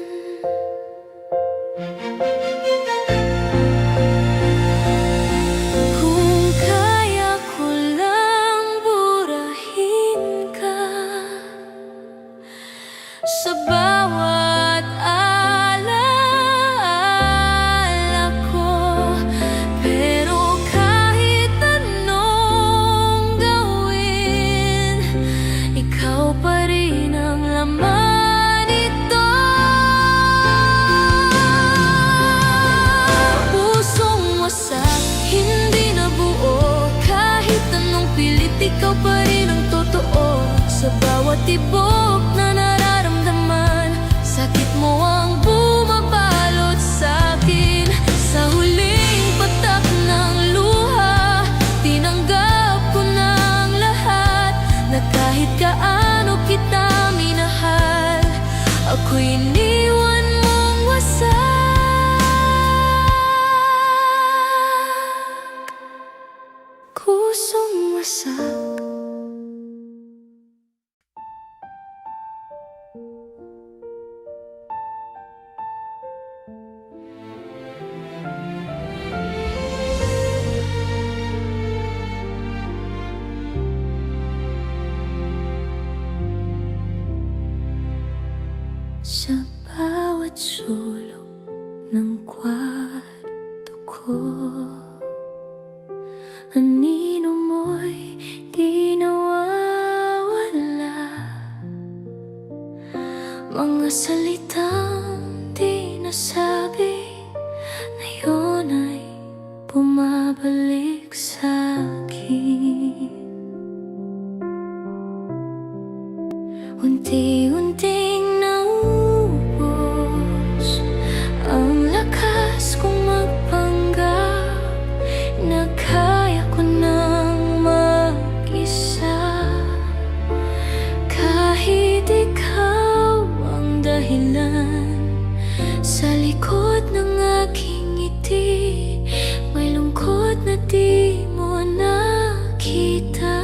Kung kaya ko lang burahin ka sa bawat alaala ko, pero kahit anong gawin, ikaw pa rin ang laman nito. Pusong wasak, hindi na buo, kahit anong pilit ikaw pa rin ang totoo. Sa bawat tibok na nararamdaman, sakit mo ang bumabalot sa'kin. Sa huling patak ng luha, tinanggap ko na ang lahat, na kahit gaano kita minahal, ako'y iniwan mong wasak. Kusong wasak. Sa bawat sulok ng kwarto ko, anino mo'y di nawawala, mga salitang di nasabi, ngayon ay bumabalik sa'kin. Unti-unting naubos ang lakas kong magpanggap na kaya ko nang mag-isa, kahit ikaw ang dahilan. Sa likod ng aking ngiti, may lungkot na di mo nakita.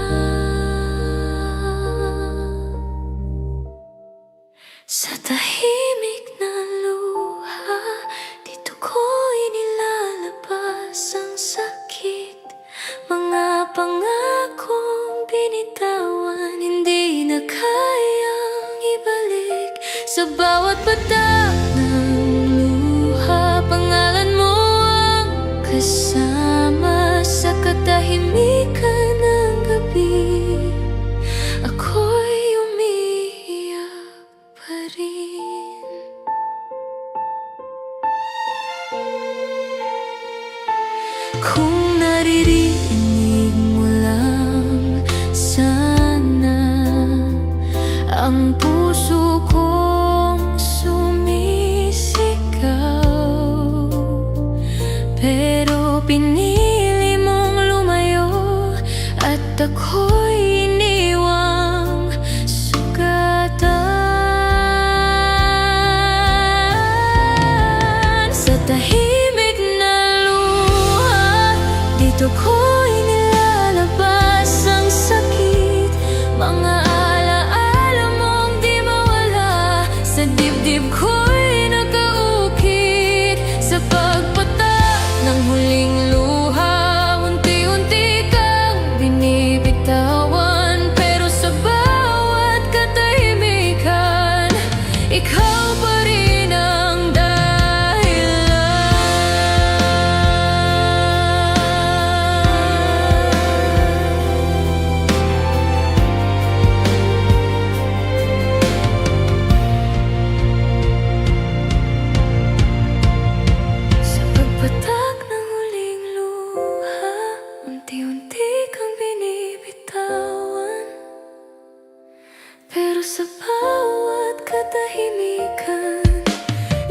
Sa tahimik na luha, dito ko inilalabas ang sakit. Mga pangakong binitawan, hindi na kayang ibalik. Sa bawat patak ng luha, pangalan mo ang kasama. Sa katahimikan ng gabi, ako'y umiiyak pa rin. Kung naririnig mo lang sana ang puso kong sumisigaw, pero pinili mong lumayo at ako'y iniwang sugatan. tahimik na luha. Dito ko'y nilalabas ang sakit, mga alaala mong di mawala. Sa dibdib ko'y nakaukit, sa pagpatak ng huling luha. Unti-unti kang binibitawan, pero sa bawat katahimikan, ikaw pa rin ang patak ng huling luha. Unti-unti kang binibitawan, pero sa bawat katahimikan,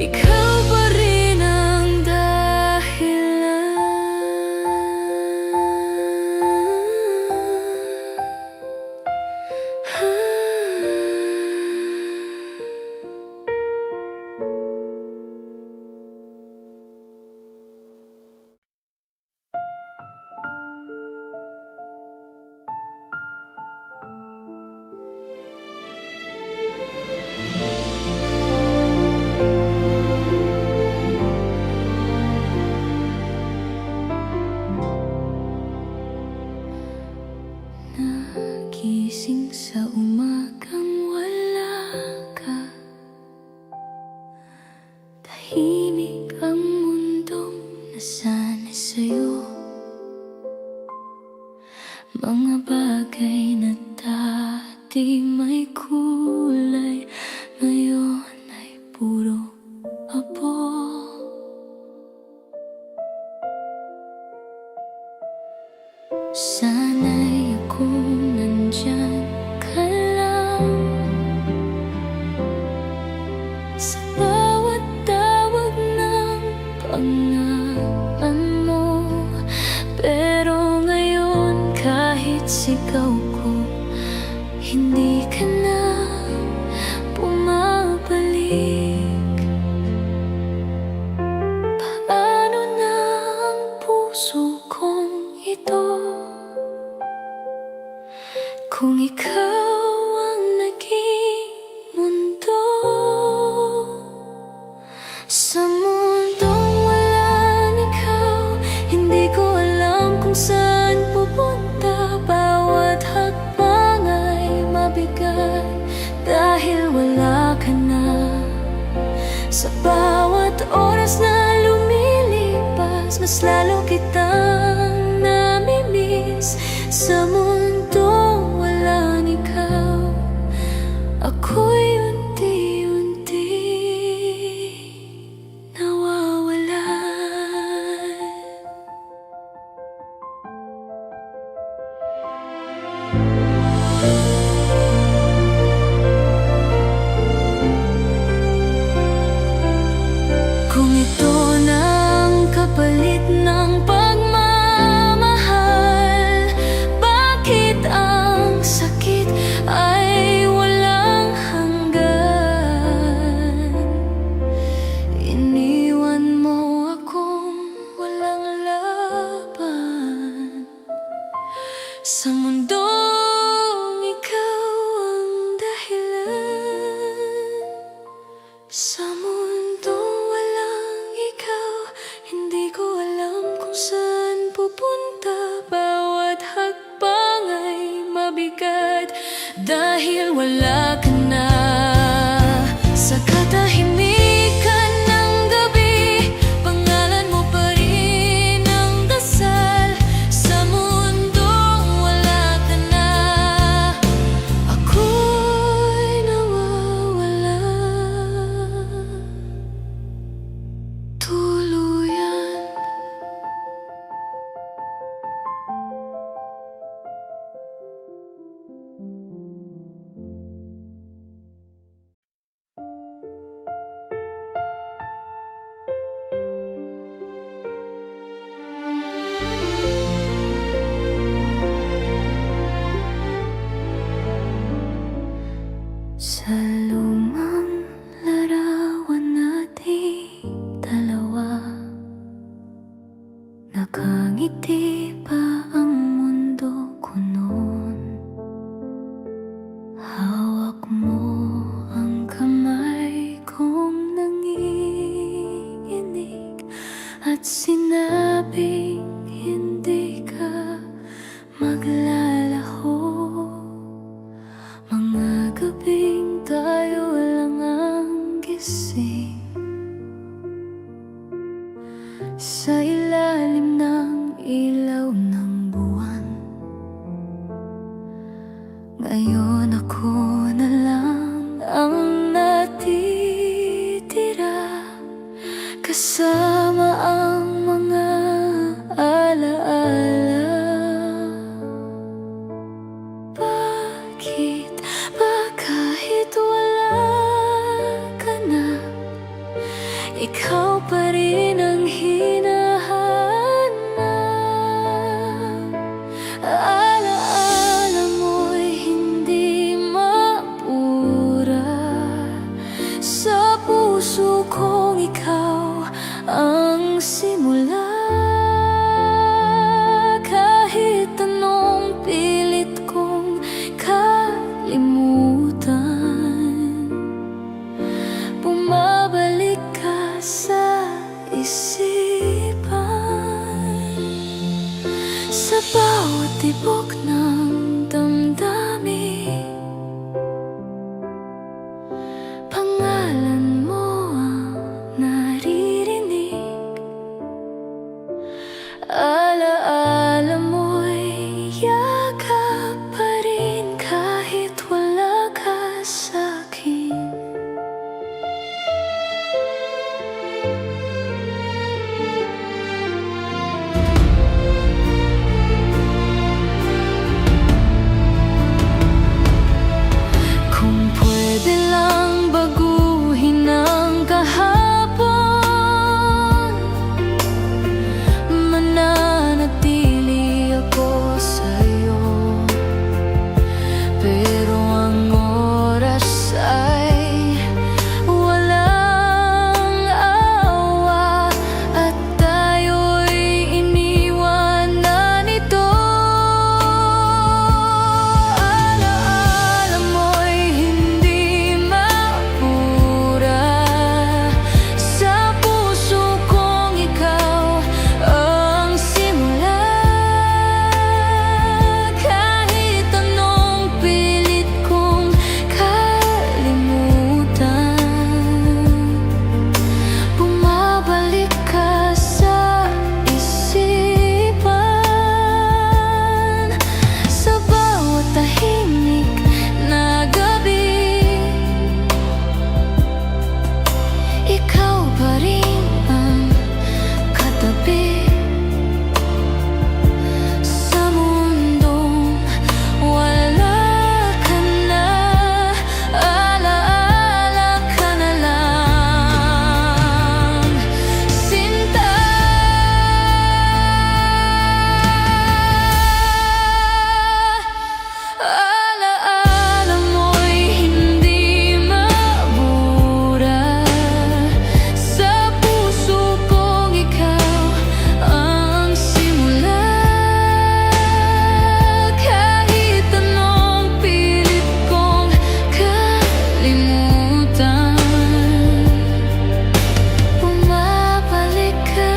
ikaw pa rin ang dahilan. Nagising sa umagang wala ka, tahimik ang mundong nasanay sa'yo. Mga bagay na dati may kulay, ngayon ay puro abo. Sana'y kung nandyan ka lang, sa bawat tawag ng pangalan mo. Pero ngayon kahit sigaw ko, hindi ka na bumabalik. Paano na ang puso kong ito, kung ikaw ang naging mundo? Sa mundong walang ikaw, hindi ko alam kung saan pupunta. Bawat hakbang ay mabigat dahil wala ka na. Sa bawat oras na lumilipas, mas lalo kitang namimiss. Sa mundong walang ikaw, ako'y unti-unti nawawalan. Kung ito na ang kapalit ng pagmamahal, bakit ang sakit ay walang hanggan? Iniwan mo akong walang laban, sa mundong ikaw ang dahilan. Sa mundong walang ikaw, hindi ko alam kung saan pupunta. Bawat hakbang ay mabigat dahil wala ka na. Sa katahimikan ng gabi, pangalan mo pa rin ang dasal. Sa mundong wala ka na, ako'y nawawala tuluyan. Sa lumang larawan nating dalawa, ikaw pa rin ang hinahanap. Alaala mo'y hindi mapura. Sa puso kong ikaw ang simula. Kahit anong pilit kong kalimutan, bumabalik ka sa isipan. Sa bawat tibok ng damdamin, pangalan mo ang naririnig. Alaala mo'y yakap pa rin kahit wala ka sa'kin. Kung pwede lang baguhin ang kahapon, mananatili ako sa'yo. Pero ang oras ay walang awa, at tayo'y iniwan na nito. Alaala mo'y hindi mapura. Sa puso kong ikaw ang simula. Kahit anong pilit kong kalimutan, bumabalik ka sa isipan. Sa bawat tahimik na gabi, ikaw pa rin ang katabi. Sa mundong wala ka na, alaala ka na lang, sinta. Alaala mo'y hindi mabura. Sa puso kong ikaw ang simula. Kahit anong pilit kong kalimutan, bumabalik ka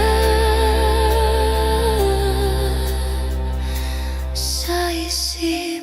sa isipan.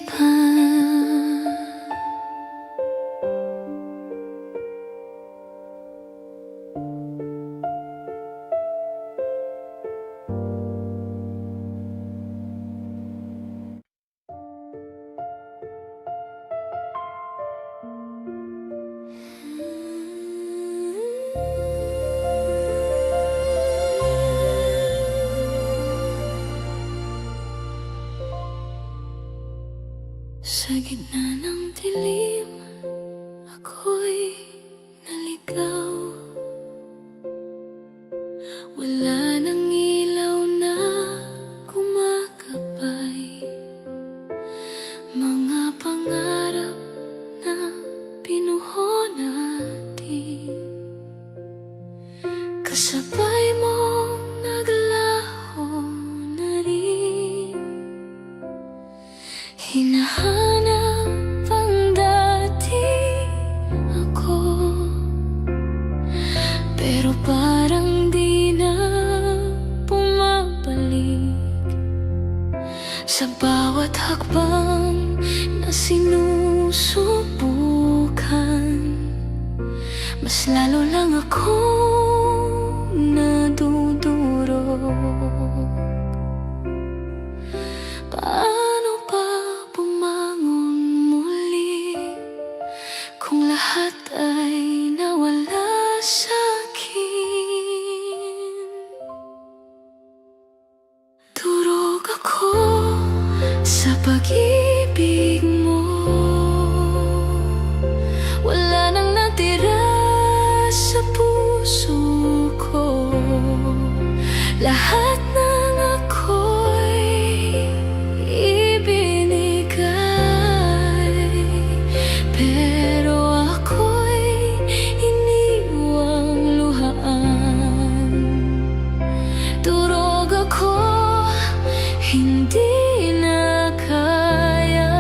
Sa gitna ng dilim, ako'y naligaw. Wala nang ilaw na kumakabay. Mga pangarap na pinuho natin, kasabay mong naglaho na rin. Hinahanap ang dati ako, pero parang di na bumabalik. Sa bawat hakbang na sinusubukan, mas lalo lang ako nadudurog. Paano pa bumangon muli kung lahat ay nawala sa'kin? Durog ako sa pag-ibig mo. Wala nang natira sa puso Lahat ng ako'y ibinigay, pero ako'y iniwang luhaan. Durog ako, hindi na kaya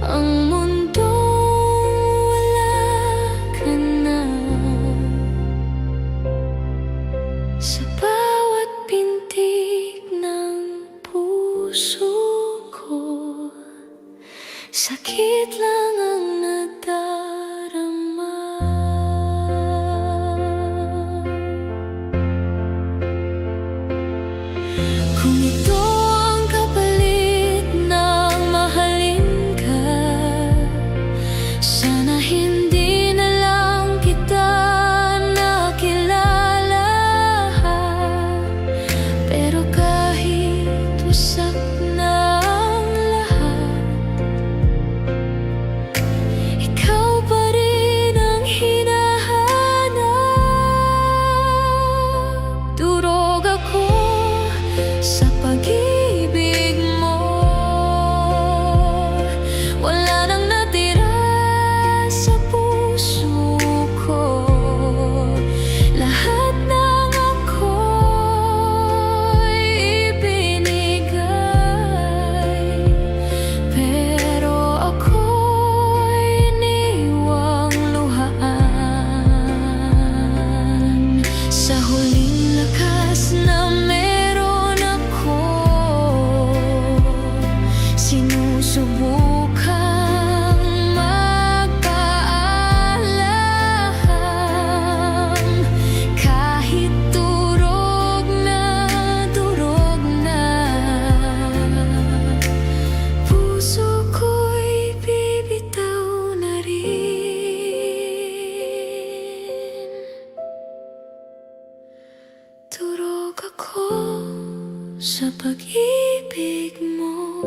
ang mundong wala ka na. Sa bawat pintig ng puso ko, sakit lang ang nadarama. Kung ito ang kapalit ng mahalin ka, sana hindi na lang kita nakilala. Pero kahit wasak na ang lahat, ikaw pa rin ang hinahanap. Durog ako sa pag-ibig mo, wala nang natira sa puso ko. Lahat ng ako'y ibinigay, pero ako'y iniwang luhaan. Sa huling lakas na meron ako, sinusubukang magpaalam. Kahit durog na, puso ko'y bibitaw na rin. Durog ako sa pag-ibig mo,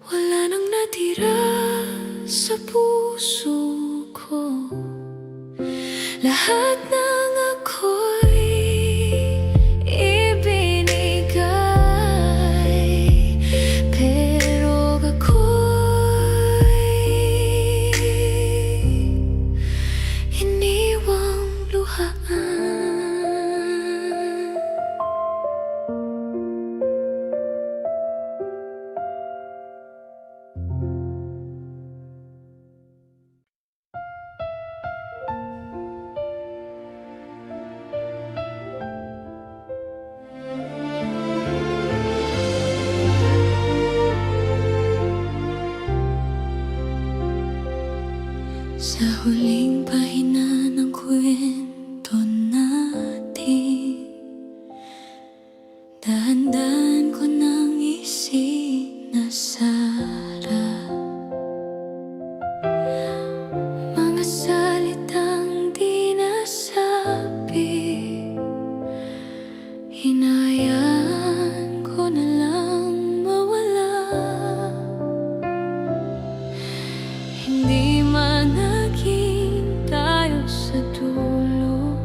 wala nang natira sa puso ko. Lahat ng ako'y ibinigay, pero ako'y iniwang luhaan. Sa huling pahina ng kwento natin, dahan-dahan ko nang isinasara mga salitang di nasabi. Hinayaan ko na lang mawala. Hindi man naging tayo sa dulo,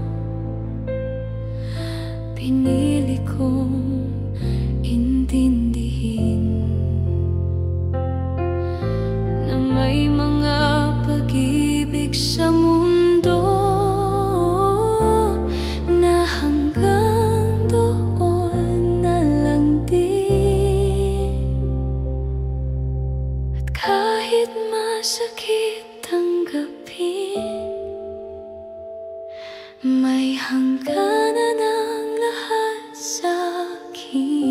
pinili kong intindihin na may mga pag-ibig sa mundo na hanggang doon na lang din. At kahit masakit tanggapin, may hangganan ang lahat sa'kin.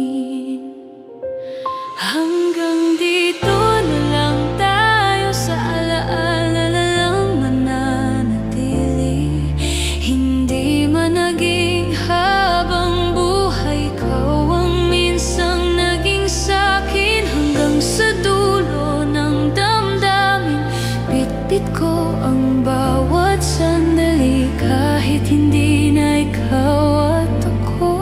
Hanggang dito na lang tayo, sa alaala na lang mananatili. Hindi man naging habang buhay, ikaw ang minsang naging sa'kin. Hanggang sa dulo ng damdamin, bitbit ko ang bawat sandali. Kahit hindi na ikaw at ako,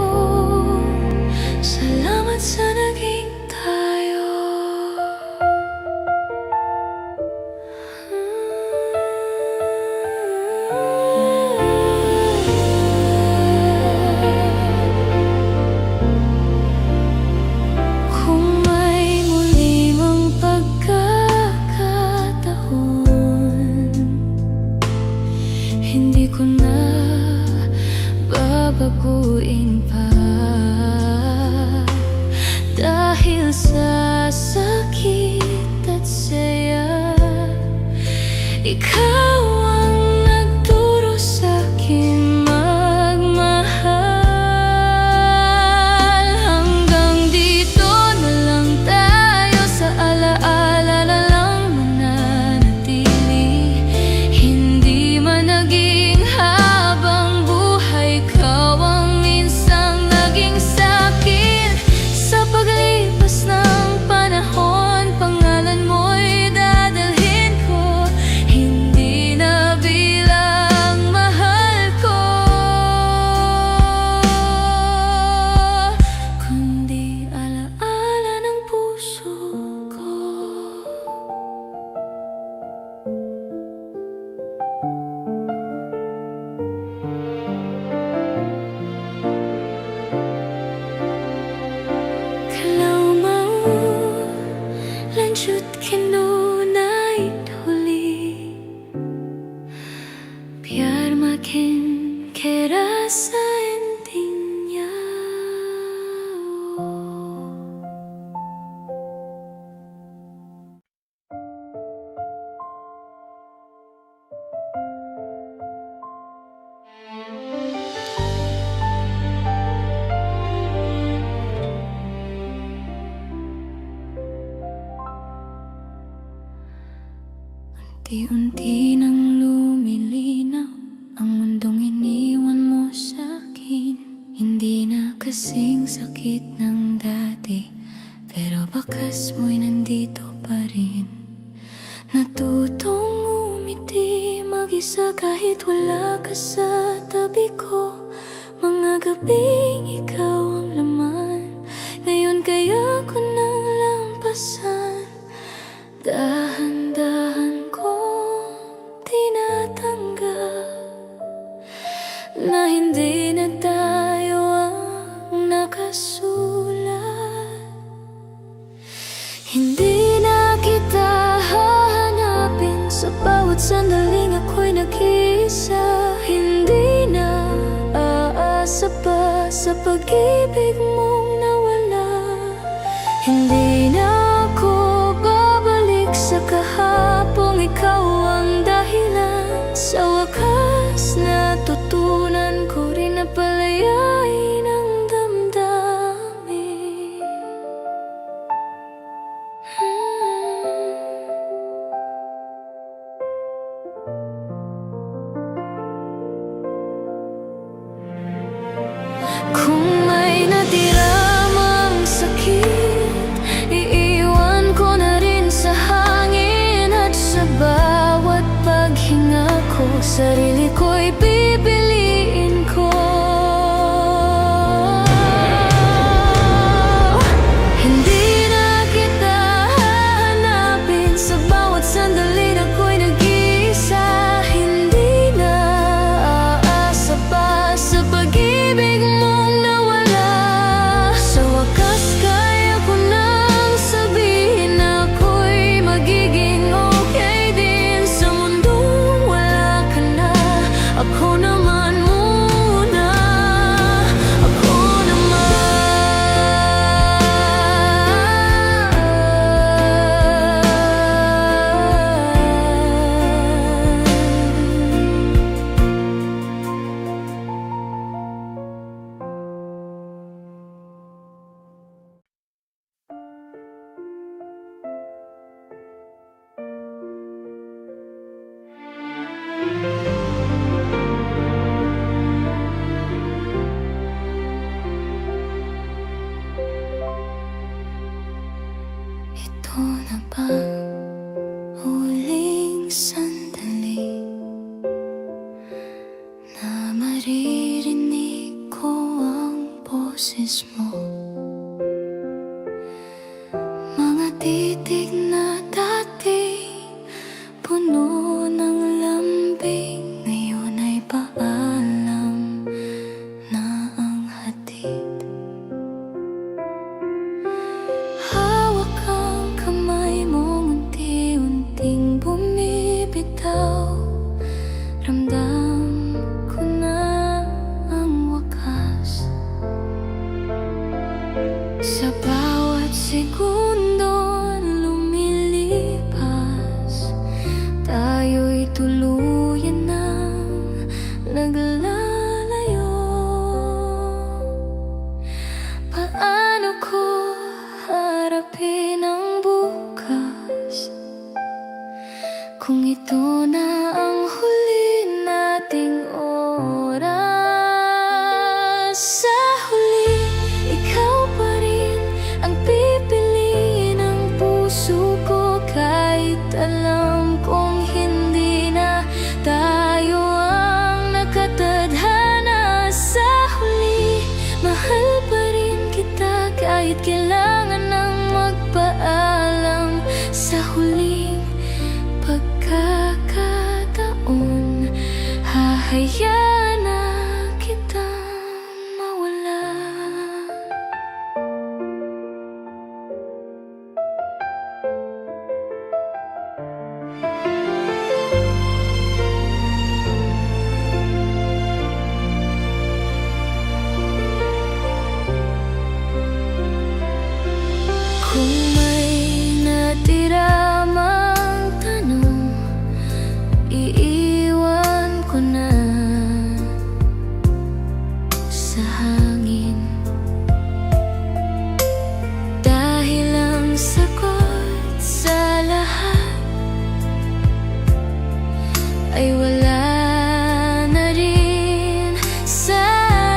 Ikaw ang nagturo sa'kin magmahal. Hanggang dito na lang tayo, sa alaala na lang mananatili. Hindi man naging habang buhay, ikaw ang minsang naging sa'kin. Sa paglipas ng panahon, pangalan mo'y dadalhin ko. Hindi na bilang mahal ko, kundi alaala ng puso ko. Kalau mau lanjutkan naik huli, biar makin kerasa intinya. Unti-unti nang lumilinaw ang mundong iniwan mo sa'kin. Hindi na kasing sakit ng dati, pero bakas mo'y nandito pa rin. Natutong umiti mag-isa kahit wala ka sa tabi ko. Mga gabing ikaw ang laman, ngayon kaya ko nang lampasan. Dahan-dahan kong tinatanggal na hindi na tayo ang nakasulat. Hindi na kita hahanapin sa bawat sandaling ako'y nag-iisa. Hindi na aasa pa sa pag-ibig mong nawala. Hindi na ako babalik sa kahapong ikaw ang dahilan. Sa wakas natutunan ko rin na palayain ang damdamin. Kung may natira mang sakit, iiwan ko na rin sa hangin. At sa bawat paghinga ko, sarili ko'y pipiliin ko. Hindi na kita hahanapin sa bawat sandali na ako'y nag-iisa. Hindi na aasa pa sa pag-ibig mong nawala. Sa wakas kaya ko nang sabihin na ako'y magiging okay din. Sa mundong wala ka na, ako naman muna. Ako ito na bang huling sandali na maririnig ko ang boses mo? Mga titig na dating puno ng lambing, ngayon ay paalam na ang hatid. Hawak ang kamay mong unti-unting bumibitaw. Ramdam ko na ang wakas. Kung ito na ang huli nating oras, sa huli, ikaw pa rin ang pipiliin ng puso ko. Kahit alam kong hindi na tayo ang nakatadhana, sa huli, mahal pa rin kita kahit kailangan ng magpaalam. Sa huling pagkakataon, hahayaan na kitang mawala. Kung may natira mang tanong, iiwan ko na sa hangin. Dahil ang sagot sa lahat ay wala na rin sa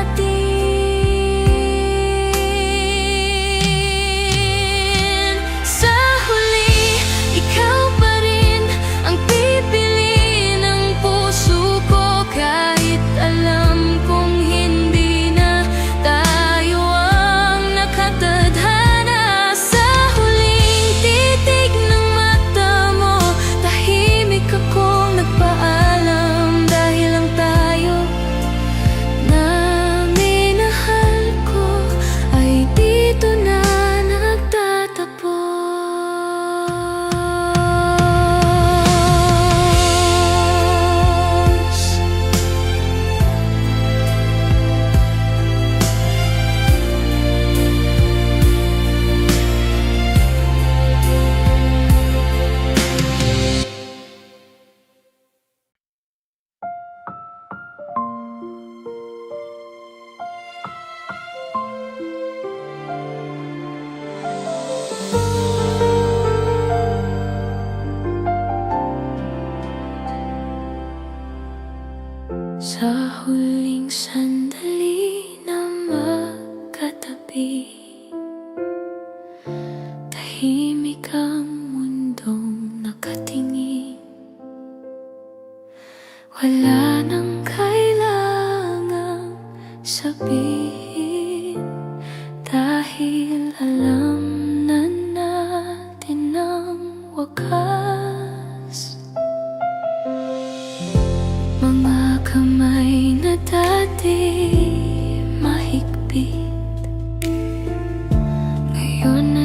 atin. Sa huli, ikaw pa rin ang pipiliin ng puso ko. Kahit alam kong hindi na tayo ang nakatadhana, sa huling titig ng mata mo, tahimik akong nagpaalam. Dahil lang tayo na minahal ko ay dito na nagtatapos. Sa huling sandali na magkatabi, tahimik ang